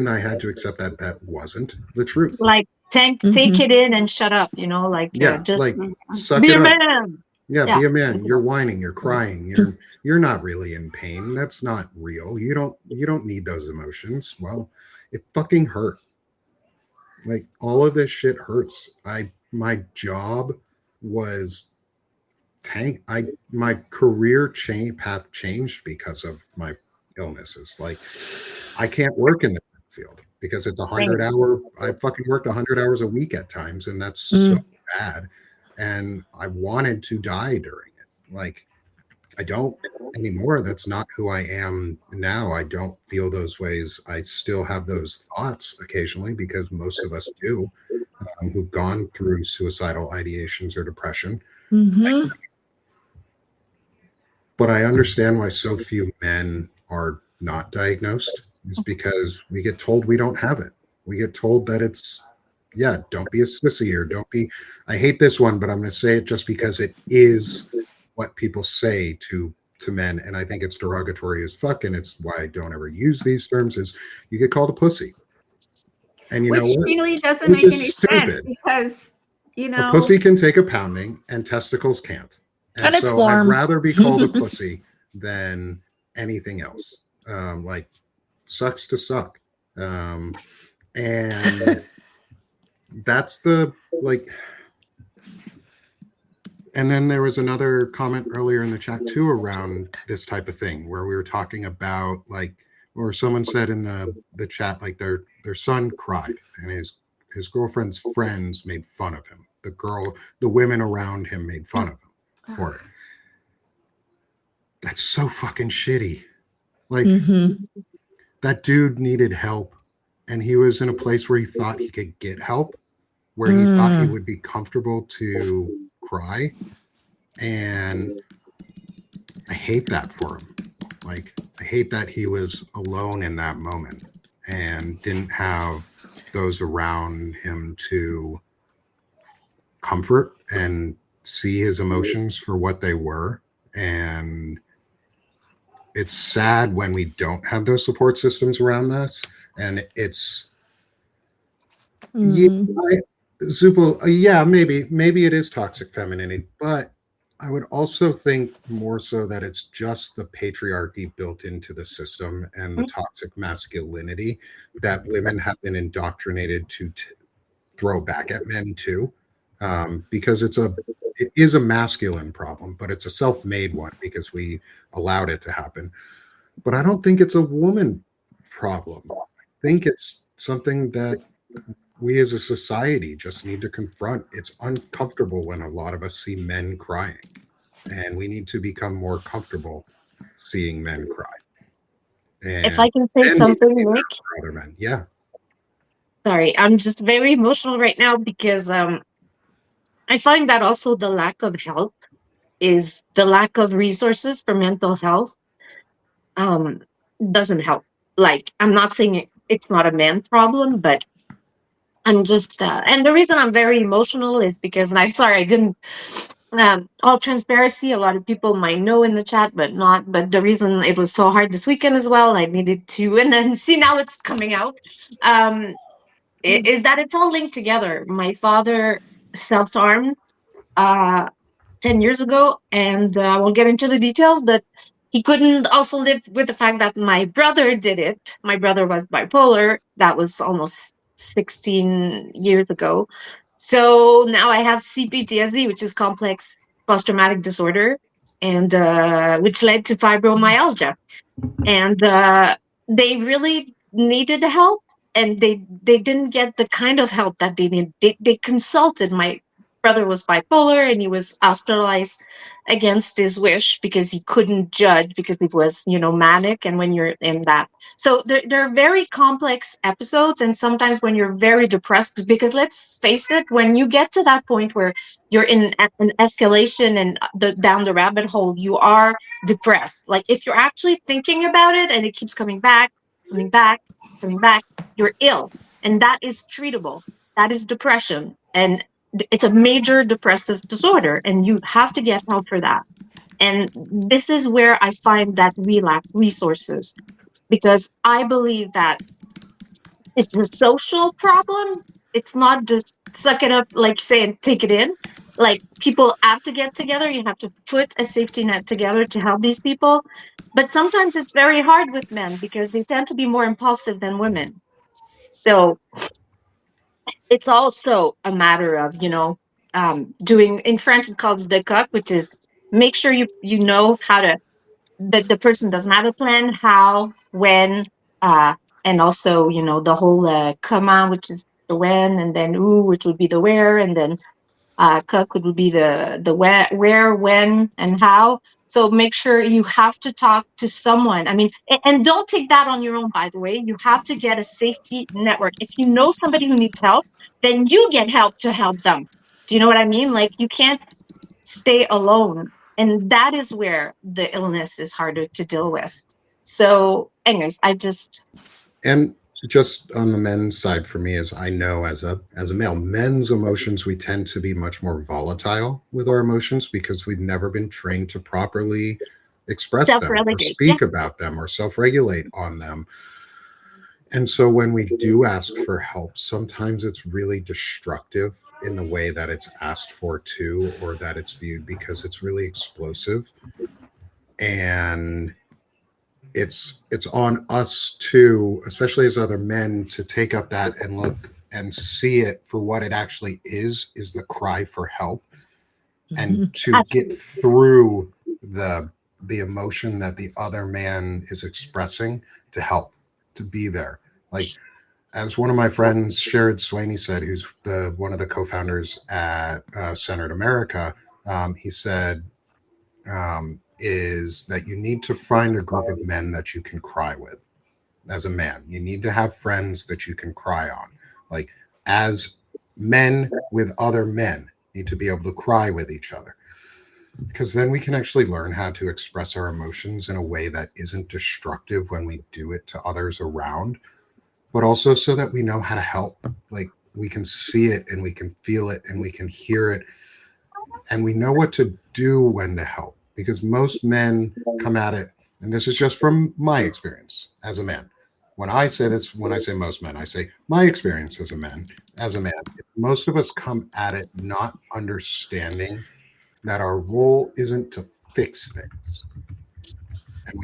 I had to accept that wasn't the truth. Like, take it in and shut up, just suck be it a up. man. Yeah, be a man. You're whining, you're crying, you're not really in pain. That's not real. You don't need those emotions. Well, it fucking hurt. Like, all of this shit hurts. My job was my career path changed because of my illnesses. Like, I can't work in the field because it's 100-hour. I fucking worked 100 hours a week at times, and that's so bad. And I wanted to die during it. Like, I don't anymore. That's not who I am now. I don't feel those ways. I still have those thoughts occasionally, because most of us do, who've gone through suicidal ideations or depression. But I understand why so few men are not diagnosed, is because we get told we don't have it. We get told that it's, don't be a sissy, or don't be, I hate this one, but I'm going to say it just because it is what people say to men. And I think it's derogatory as fuck. And it's why I don't ever use these terms, is you get called a pussy. And Which really doesn't make any sense, because, a pussy can take a pounding and testicles can't. And it's so warm. I'd rather be called a pussy than anything else. Like, sucks to suck. And that's And then there was another comment earlier in the chat too around this type of thing where we were talking about like, or someone said in the chat like their son cried and his girlfriend's friends made fun of him. The women around him made fun of him for it. That's so fucking shitty. Like that dude needed help, and he was in a place where he thought he could get help, where he thought he would be comfortable to cry. And I hate that for him. Like, I hate that he was alone in that moment and didn't have those around him to comfort and see his emotions for what they were. And it's sad when we don't have those support systems around us. And it's yeah, maybe it is toxic femininity, but I would also think more so that it's just the patriarchy built into the system and the toxic masculinity that women have been indoctrinated to throw back at men too, because it is a masculine problem, but it's a self-made one because we allowed it to happen. But I don't think it's a woman problem. I think it's something that we as a society just need to confront. It's uncomfortable when a lot of us see men crying, and we need to become more comfortable seeing men cry. And if I can say something, Nick. Other men, yeah. Sorry, I'm just very emotional right now because I find that also the lack of help is the lack of resources for mental health doesn't help. Like, I'm not saying it's not a man problem, but I'm just, and the reason I'm very emotional is because, and I'm sorry, I didn't, all transparency, a lot of people might know in the chat, but the reason it was so hard this weekend as well, I needed to, and then see now it's coming out, is that it's all linked together. My father self-harmed 10 years ago, and I won't get into the details, but he couldn't also live with the fact that my brother did it. My brother was bipolar. That was almost 16 years ago. So now I have CPTSD, which is complex post-traumatic disorder, and which led to fibromyalgia. And they really needed help, and they didn't get the kind of help that they needed. They consulted. My brother was bipolar, and he was hospitalized against his wish because he couldn't judge because he was, manic. And when you're in that, so they're very complex episodes. And sometimes when you're very depressed, because let's face it, when you get to that point where you're in an escalation and down the rabbit hole, you are depressed. Like, if you're actually thinking about it and it keeps coming back, you're ill, and that is treatable. That is depression, and it's a major depressive disorder, and you have to get help for that. And this is where I find that we lack resources, because I believe that it's a social problem. It's not just suck it up, like say, and take it in. Like, people have to get together. You have to put a safety net together to help these people. But sometimes it's very hard with men because they tend to be more impulsive than women. So it's also a matter of, doing, in French it calls the coq, which is make sure you know how to, that the person doesn't have a plan, how, when, and also, the whole comment, which is the when, and then où, which would be the where, and then coq would be the where, when, and how. So make sure you have to talk to someone. I mean, and don't take that on your own, by the way. You have to get a safety network. If you know somebody who needs help, then you get help to help them. Do you know what I mean? Like, you can't stay alone. And that is where the illness is harder to deal with. So anyways, and just on the men's side for me, is I know as a male, men's emotions, we tend to be much more volatile with our emotions because we've never been trained to properly express them or speak about them or self-regulate on them. And so when we do ask for help, sometimes it's really destructive in the way that it's asked for too, or that it's viewed, because it's really explosive. And it's on us too, especially as other men, to take up that and look and see it for what it actually is the cry for help. and to get through the emotion that the other man is expressing, to help, to be there. Like, as one of my friends, Sherrod Swaney, said, who's one of the co-founders at Centered America, he said, is that you need to find a group of men that you can cry with. As a man, you need to have friends that you can cry on. Like, as men with other men need to be able to cry with each other, because then we can actually learn how to express our emotions in a way that isn't destructive when we do it to others around, but also so that we know how to help. Like, we can see it and we can feel it and we can hear it, and we know what to do when to help. Because most men come at it, and this is just from my experience as a man. When I say this, when I say most men, I say my experience as a man. Most of us come at it not understanding that our role isn't to fix things, and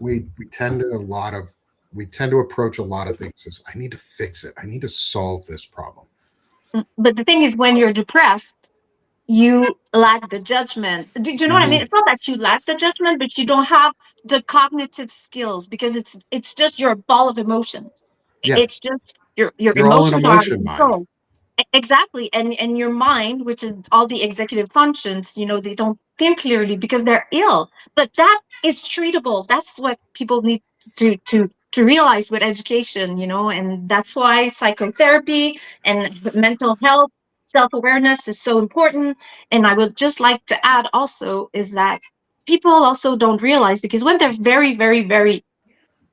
we tend to approach a lot of things as, I need to fix it, I need to solve this problem. But the thing is, when you're depressed, you lack the judgment. Do you know what I mean? It's not that you lack the judgment, but you don't have the cognitive skills, because it's just your ball of emotions. Yeah. It's just your You're all an emotions are out of emotion control. mind. Exactly. And your mind, which is all the executive functions, they don't think clearly because they're ill. But that is treatable. That's what people need to realize with education, and that's why psychotherapy and mental health, self-awareness is so important. And I would just like to add also is that people also don't realize, because when they're very, very, very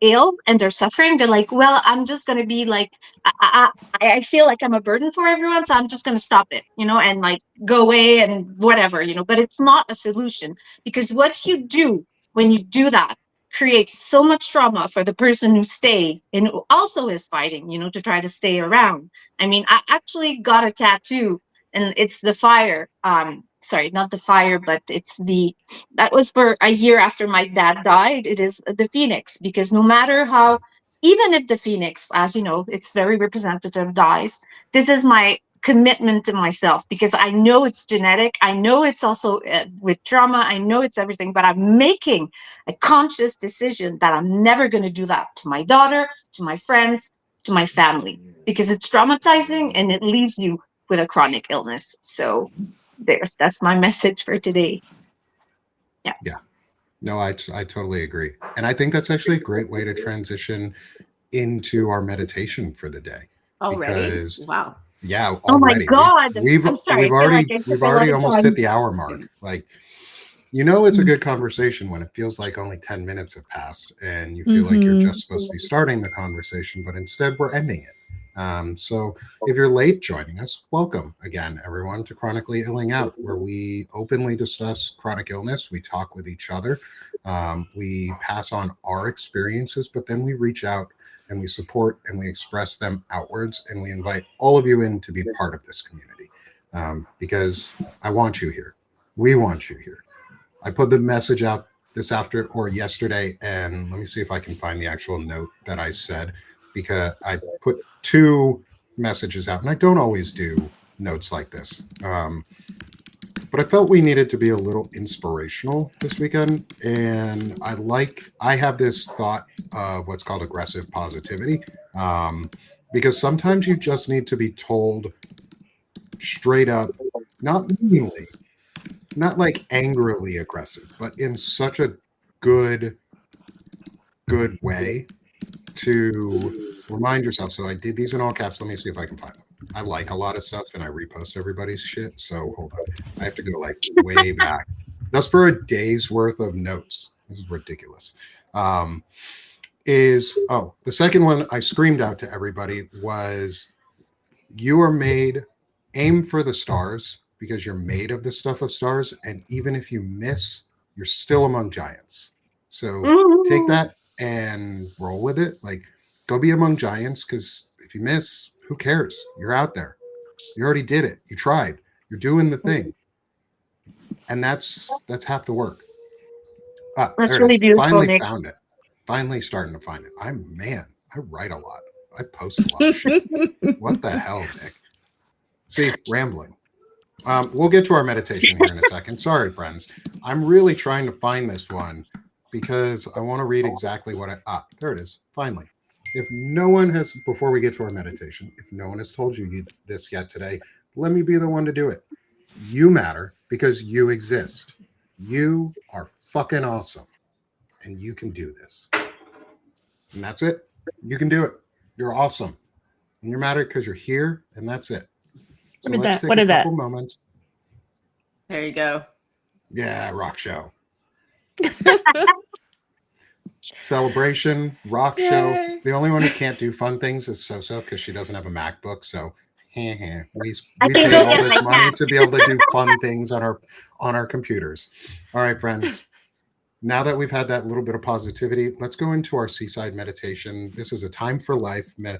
ill and they're suffering, they're like, well, I'm just going to be like, I feel like I'm a burden for everyone, so I'm just going to stop it, and like go away and whatever, but it's not a solution, because what you do when you do that creates so much trauma for the person who stays and who also is fighting, to try to stay around. I mean, I actually got a tattoo, and it's the fire. Sorry, not the fire, but that was for a year after my dad died. It is the phoenix, because no matter how, even if the phoenix, as you know, it's very representative, dies, this is my commitment to myself, because I know it's genetic. I know it's also with trauma. I know it's everything, but I'm making a conscious decision that I'm never going to do that to my daughter, to my friends, to my family, because it's traumatizing and it leaves you with a chronic illness. So that's my message for today. Yeah. No, I totally agree. And I think that's actually a great way to transition into our meditation for the day. Already? Because, wow. Yeah, already. Oh my God. We've already almost hit the hour mark. Like, it's a good conversation when it feels like only 10 minutes have passed and you feel like you're just supposed to be starting the conversation, but instead we're ending it. So if you're late joining us, welcome again, everyone, to Chronically Illing Out, where we openly discuss chronic illness. We talk with each other. We pass on our experiences, but then we reach out and we support and we express them outwards. And we invite all of you in to be part of this community, because I want you here. We want you here. I put the message out yesterday, and let me see if I can find the actual note that I said, because I put 2 messages out, and I don't always do notes like this. But I felt we needed to be a little inspirational this weekend. And I have this thought of what's called aggressive positivity, because sometimes you just need to be told straight up, not meanly, not like angrily aggressive, but in such a good way to remind yourself. So I did these in all caps. Let me see if I can find them. I like a lot of stuff and I repost everybody's shit. So hold on. I have to go like way back. That's for a day's worth of notes. This is ridiculous. The second one I screamed out to everybody was, you are made, aim for the stars, because you're made of the stuff of stars. And even if you miss, you're still among giants. So take that and roll with it. Like, go be among giants, because if you miss, who cares? You're out there. You already did it. You tried. You're doing the thing. And that's half the work. That's really beautiful. Finally Nick. found it. Finally starting to find it. I write a lot. I post a lot of shit. What the hell, Nick? See, rambling. We'll get to our meditation here in a second. Sorry, friends. I'm really trying to find this one because I want to read exactly what there it is. Finally. If no one has, before we get to our meditation, if no one has told you this yet today, let me be the one to do it. You matter because you exist. You are fucking awesome. And you can do this. And that's it. You can do it. You're awesome. And you're matter because you're here, and that's it. So let's take a couple moments. There you go. Yeah, rock show. Celebration, rock show. The only one who can't do fun things is So because she doesn't have a MacBook. So we paid all this money to be able to do fun things on our computers. All right, friends. Now that we've had that little bit of positivity, let's go into our seaside meditation. This is a time for life a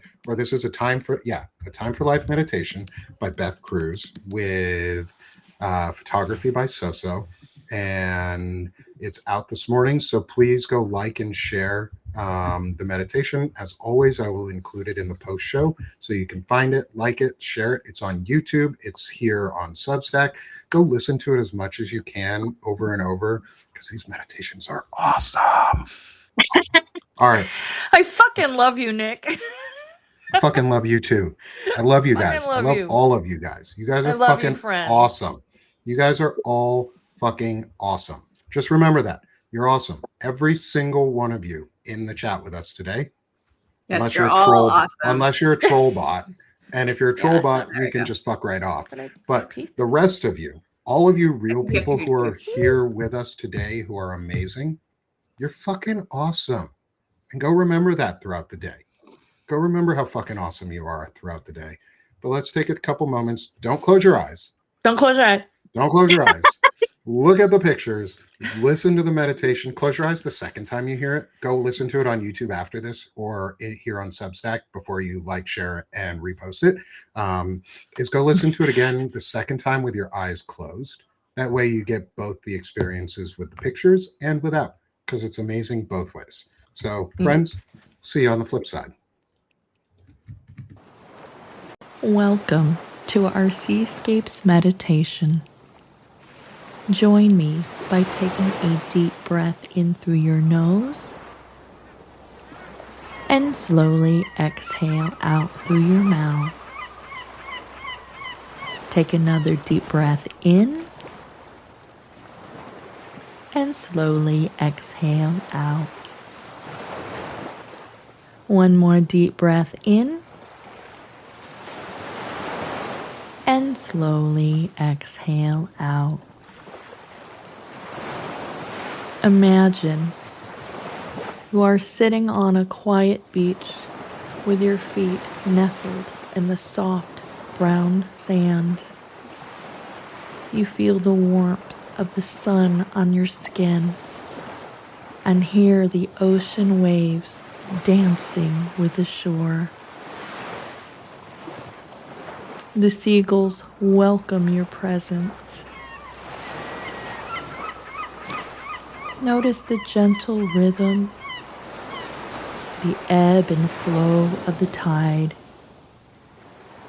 time for life meditation by Beth Cruz with photography by So. And it's out this morning. So please go like and share the meditation. As always, I will include it in the post show so you can find it, like it, share it. It's on YouTube. It's here on Substack. Go listen to it as much as you can over and over because these meditations are awesome. All right. I fucking love you, Nick. I fucking love you too. I love you guys. I love all of you guys. You guys are fucking awesome. You guys are all fucking awesome. Just remember that. You're awesome. Every single one of you in the chat with us today. Yes, unless you're you're a all troll, awesome. Unless you're a troll bot. And if you're a troll bot, you can just fuck right off. But the rest of you, all of you real people who are here with us today who are amazing, you're fucking awesome. And go remember that throughout the day. Go remember how fucking awesome you are throughout the day. But let's take a couple moments. Don't close your eyes. Don't close your eyes. Don't close your eyes. Look at the pictures. Listen to the meditation. Close your eyes the second time you hear it. Go listen to it on YouTube after this or here on Substack before you like, share, and repost it. Is go listen to it again the second time with your eyes closed. That way you get both the experiences with the pictures and without, because it's amazing both ways. So, friends, see you on the flip side. Welcome to our Seascapes meditation. Join me by taking a deep breath in through your nose and slowly exhale out through your mouth. Take another deep breath in and slowly exhale out. One more deep breath in and slowly exhale out. Imagine you are sitting on a quiet beach with your feet nestled in the soft brown sand. You feel the warmth of the sun on your skin and hear the ocean waves dancing with the shore. The seagulls welcome your presence. Notice the gentle rhythm, the ebb and flow of the tide.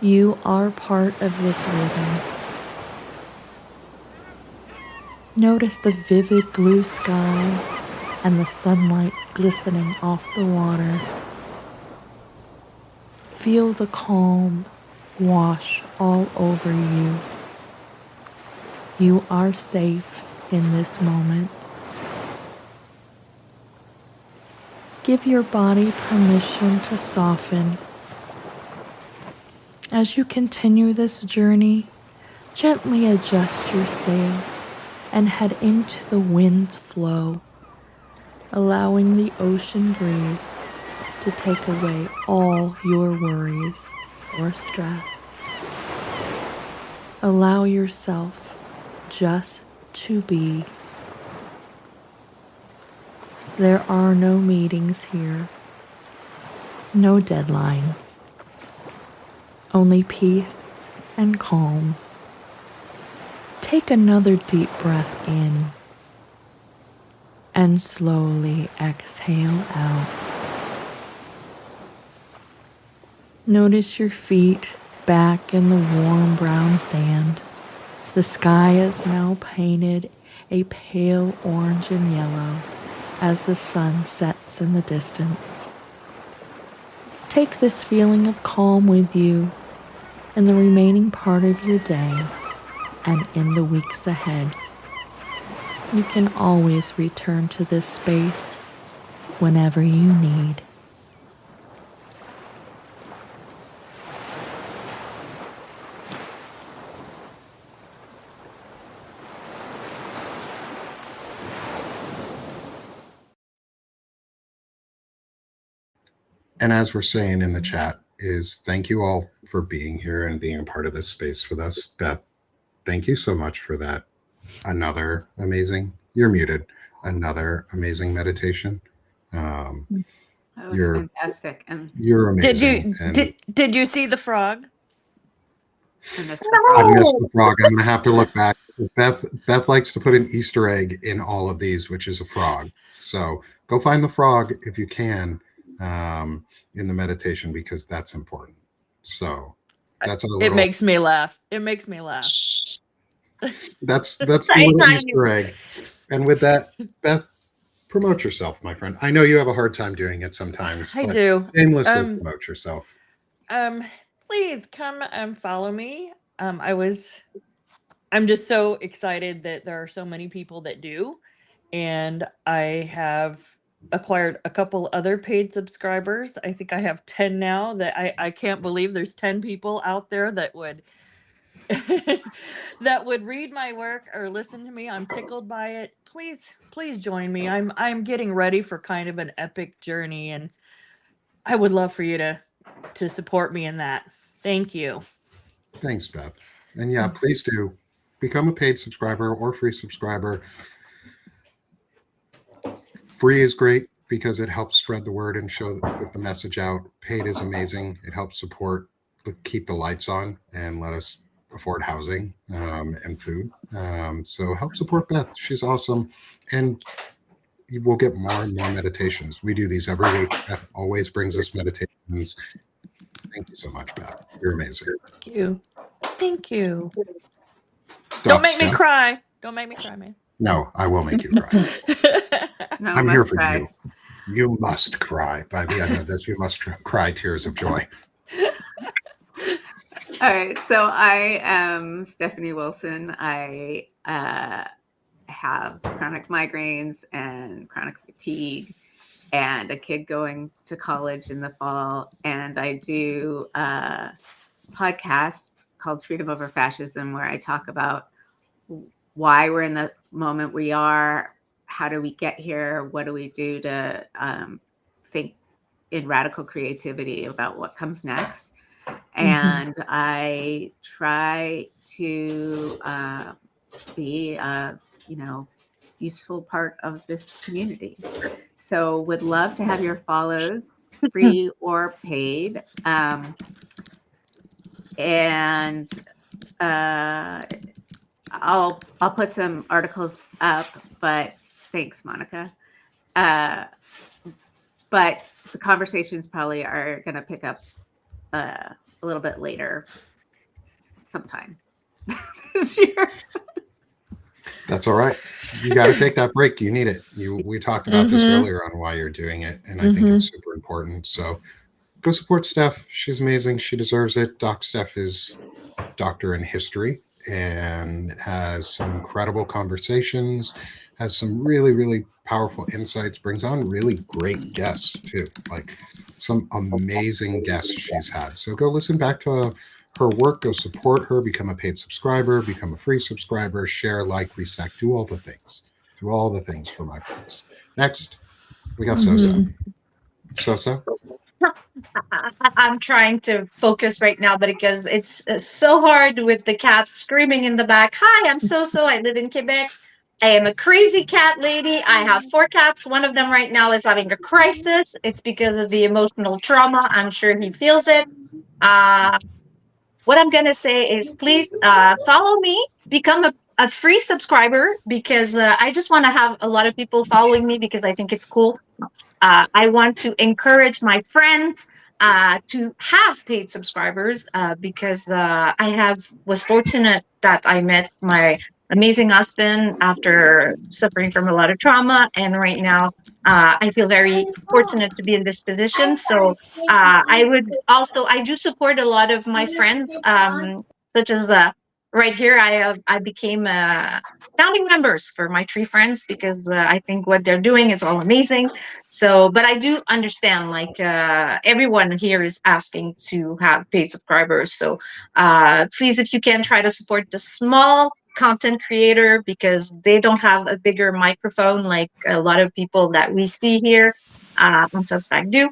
You are part of this rhythm. Notice the vivid blue sky and the sunlight glistening off the water. Feel the calm wash all over you. You are safe in this moment. Give your body permission to soften. As you continue this journey, gently adjust your sail and head into the wind's flow, allowing the ocean breeze to take away all your worries or stress. Allow yourself just to be. There are no meetings here, no deadlines, only peace and calm. Take another deep breath in and slowly exhale out. Notice your feet back in the warm brown sand. The sky is now painted a pale orange and yellow as the sun sets in the distance. Take this feeling of calm with you in the remaining part of your day and in the weeks ahead. You can always return to this space whenever you need. And as we're saying in the chat, is thank you all for being here and being a part of this space with us. Beth, thank you so much for that. Another amazing, you're muted, another amazing meditation. That was You're fantastic. And you're amazing. Did you see the frog? I missed the frog. I missed the frog. I'm gonna have to look back. Beth likes to put an Easter egg in all of these, which is a frog. So go find the frog if you can in the meditation, because that's important. So that's a little. It makes me laugh. It makes me laugh. That's the little Easter egg. And with that, Beth, promote yourself, my friend. I know you have a hard time doing it sometimes. I do. Shamelessly promote yourself. Please come and follow me. I'm just so excited that there are so many people that do, and I have acquired a couple other paid subscribers. I think I have 10 now. That I can't believe there's 10 people out there that would that would read my work or listen to me. I'm tickled by it. Please join me. I'm getting ready for kind of an epic journey, and I would love for you to support me in that. Thank you. Thanks, Beth. And yeah, please do become a paid subscriber or free subscriber. Free is great because it helps spread the word and get the message out. Paid is amazing. It helps support, keep the lights on, and let us afford housing and food. So help support Beth. She's awesome. And you will get more and more meditations. We do these every week. Beth always brings us meditations. Thank you so much, Beth. You're amazing. Thank you. Thank you. Don't make me cry. Don't make me cry, man. No, I will make you cry. No, I'm here for cry. you. You must cry. By the end of this, you must cry tears of joy. All right. So I am Stephanie Wilson. I have chronic migraines and chronic fatigue and a kid going to college in the fall. And I do a podcast called Freedom Over Fascism, where I talk about why we're in the moment we are, how do we get here, what do we do to think in radical creativity about what comes next. And I try to be a, useful part of this community. So would love to have your follows, free or paid. And I'll put some articles up, but thanks, Monica. But the conversations probably are going to pick up a little bit later sometime this year. That's all right. You got to take that break. You need it. We talked about this earlier on why you're doing it, and I think it's super important. So go support Steph. She's amazing. She deserves it. Doc Steph is doctor in history and has some incredible conversations, has some really, really powerful insights, brings on really great guests too, like some amazing guests she's had. So go listen back to her work, go support her, become a paid subscriber, become a free subscriber, share, like, restack, do all the things. Do all the things for my friends. Next, we got Sosa. Sosa? I'm trying to focus right now, but because it's so hard with the cats screaming in the back. Hi, I'm Soso. I live in Quebec. I am a crazy cat lady. I have 4 cats. One of them right now is having a crisis. It's because of the emotional trauma. I'm sure he feels it. What I'm going to say is please follow me, become a free subscriber, because I just want to have a lot of people following me because I think it's cool. I want to encourage my friends. to have paid subscribers because I was fortunate that I met my amazing husband after suffering from a lot of trauma, and right now I feel very fortunate to be in this position. So I do support a lot of my friends, such as right here. I became founding members for my 3 friends because I think what they're doing is all amazing. So, but I do understand, like everyone here is asking to have paid subscribers. So please, if you can, try to support the small content creator because they don't have a bigger microphone like a lot of people that we see here on Substack do.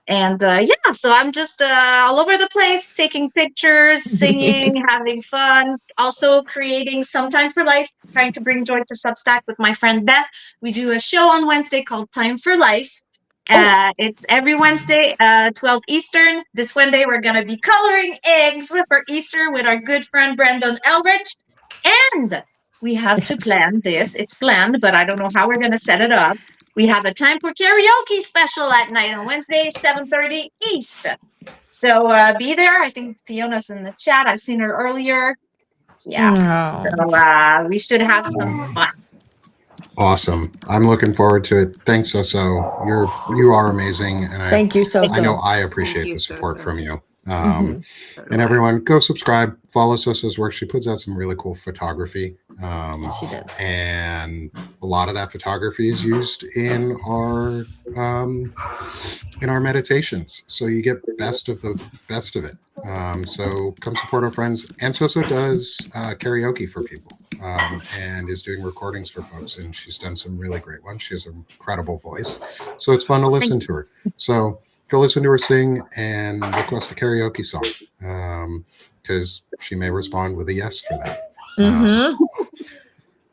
And yeah, so I'm just all over the place, taking pictures, singing, having fun, also creating some time for life, trying to bring joy to Substack with my friend Beth. We do a show on Wednesday called Time for Life. It's every Wednesday, 12 Eastern. This Wednesday, we're going to be coloring eggs for Easter with our good friend Brandon Elrich. And we have to plan this. It's planned, but I don't know how we're going to set it up. We have a time for karaoke special at night on Wednesday, 7:30 East. So be there. I think Fiona's in the chat. I've seen her earlier. Yeah. So we should have some fun. Awesome. I'm looking forward to it. Thanks, So. You are amazing. And thank you, So. I know I appreciate the support from you. And everyone, go subscribe, follow Sosa's work. She puts out some really cool photography. She does. And a lot of that photography is used in our meditations. So you get best of it. So come support our friends. And Sosa does karaoke for people and is doing recordings for folks. And she's done some really great ones. She has an incredible voice. So it's fun to listen to her. So go listen to her sing and request a karaoke song because she may respond with a yes for that.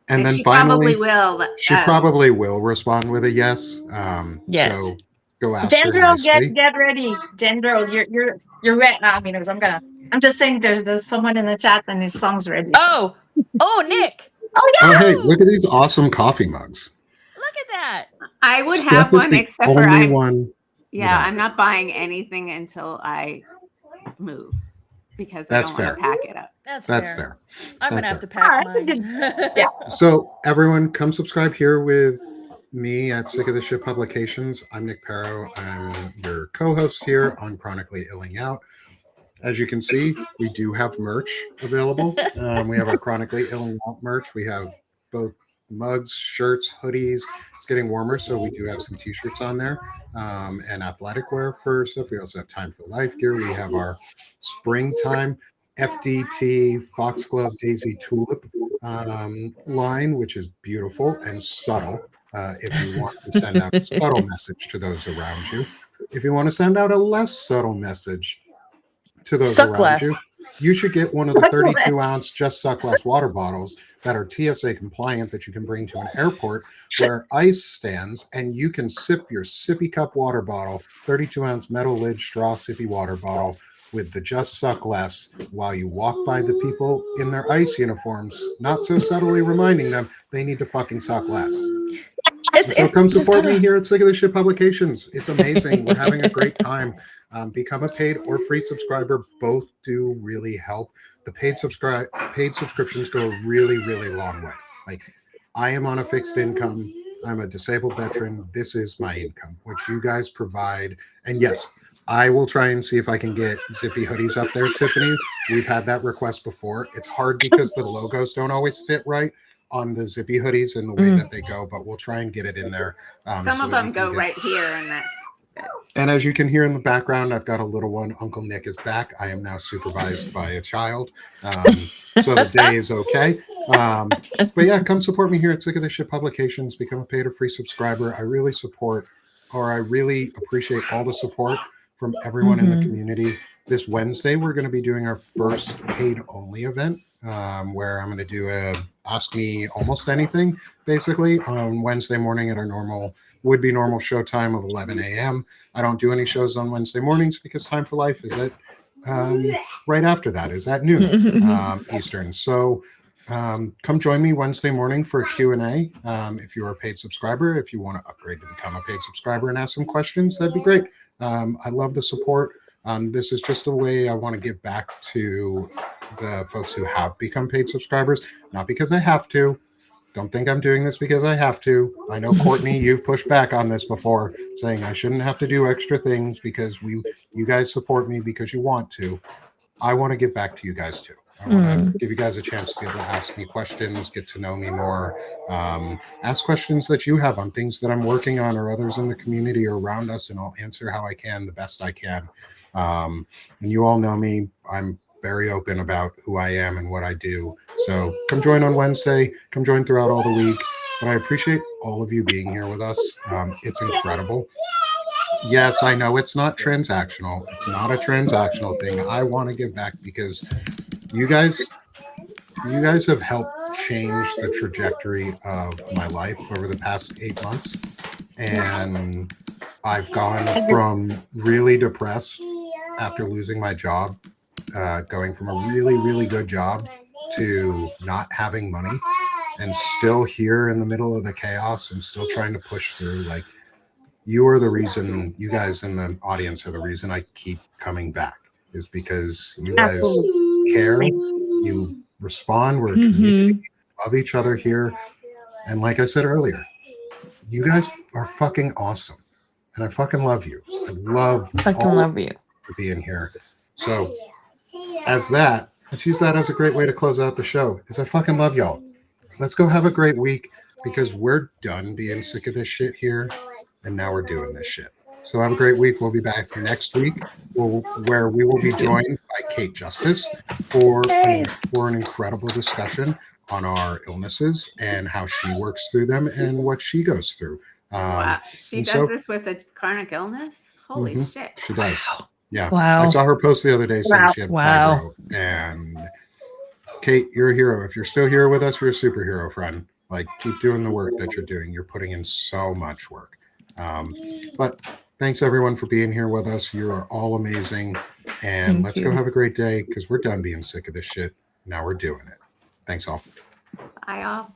And then she finally, probably will. She probably will respond with a yes. Yes. So go ask her Dendro, nicely. get ready. Dendro, you're ready. I mean, I'm just saying there's someone in the chat and his song's ready. Oh, Nick. Oh yeah. Oh hey, look at these awesome coffee mugs. Look at that. I would Steph have is one the except for only one. Yeah, I'm not buying anything until I move because I don't want to pack it up. That's fair. I'm going to have to pack mine. Yeah. So everyone come subscribe here with me at Sick of the Shit Publications. I'm Nick Perro. I'm your co-host here on Chronically Illing Out. As you can see, we do have merch available. We have our Chronically Illing Out merch. We have both mugs, shirts, hoodies. It's getting warmer, so we do have some t-shirts on there and athletic wear for stuff. We also have Time for Life gear. We have our springtime FDT Foxglove Daisy Tulip line, which is beautiful and subtle. If you want to send out a subtle message to those around you. If you want to send out a less subtle message to those around you, you should get one of the 32-ounce Just Suck Less water bottles that are TSA compliant that you can bring to an airport where ice stands and you can sip your sippy cup water bottle, 32-ounce metal lid straw sippy water bottle with the Just Suck Less while you walk by the people in their ice uniforms, not so subtly reminding them they need to fucking suck less. So come support me here at Sick of the Shit Publications. It's amazing. We're having a great time. Become a paid or free subscriber. Both do really help. The paid subscriptions go a really, really long way. Like I am on a fixed income. I'm a disabled veteran. This is my income, which you guys provide. And yes, I will try and see if I can get zippy hoodies up there, Tiffany. We've had that request before. It's hard because the logos don't always fit right on the zippy hoodies in the way that they go, but we'll try and get it in there. Some of them go right here, and that's good. And as you can hear in the background, I've got a little one. Uncle Nick is back. I am now supervised by a child, so the day is okay. But yeah, come support me here at Sick of the Shit Publications. Become a paid or free subscriber. I really appreciate all the support from everyone in the community. This Wednesday, we're going to be doing our first paid-only event, where I'm going to do a Ask Me Almost Anything, basically, on Wednesday morning at our normal show time of 11 a.m. I don't do any shows on Wednesday mornings because Time for Life is at right after that, is at noon Eastern. So come join me Wednesday morning for a Q&A. If you're a paid subscriber, if you want to upgrade to become a paid subscriber and ask some questions, that'd be great. I love the support. This is just a way I want to give back to the folks who have become paid subscribers, not because I have to. Don't think I'm doing this because I have to. I know, Courtney, you've pushed back on this before, saying I shouldn't have to do extra things because you guys support me because you want to. I want to give back to you guys too. I want to give you guys a chance to be able to ask me questions, get to know me more, ask questions that you have on things that I'm working on or others in the community or around us, and I'll answer how I can, the best I can. And you all know me. I'm very open about who I am and what I do. So come join on Wednesday. Come join throughout all the week. But I appreciate all of you being here with us. It's incredible. Yes, I know it's not transactional. It's not a transactional thing. I want to give back because you guys have helped change the trajectory of my life over the past 8 months. And I've gone from really depressed after losing my job, going from a really, really good job to not having money and still here in the middle of the chaos and still trying to push through. Like, you are the reason, you guys in the audience are the reason I keep coming back, is because you guys care, you respond, we're a community, love each other here. And like I said earlier, you guys are fucking awesome. And I fucking love you. I love you for being here. So as that, let's use that as a great way to close out the show, is I fucking love y'all. Let's go have a great week because we're done being sick of this shit here. And now we're doing this shit. So have a great week. We'll be back next week where we will be joined by Kate Justice for an incredible discussion on our illnesses and how she works through them and what she goes through. Wow. She does this with a chronic illness? Holy shit. She does. Wow. Yeah. Wow. I saw her post the other day saying she had fibro. And Kate, you're a hero. If you're still here with us, you're a superhero, friend. Like, keep doing the work that you're doing. You're putting in so much work. But thanks everyone for being here with us. You are all amazing. And let's go have a great day because we're done being sick of this shit. Now we're doing it. Thanks all. Bye all.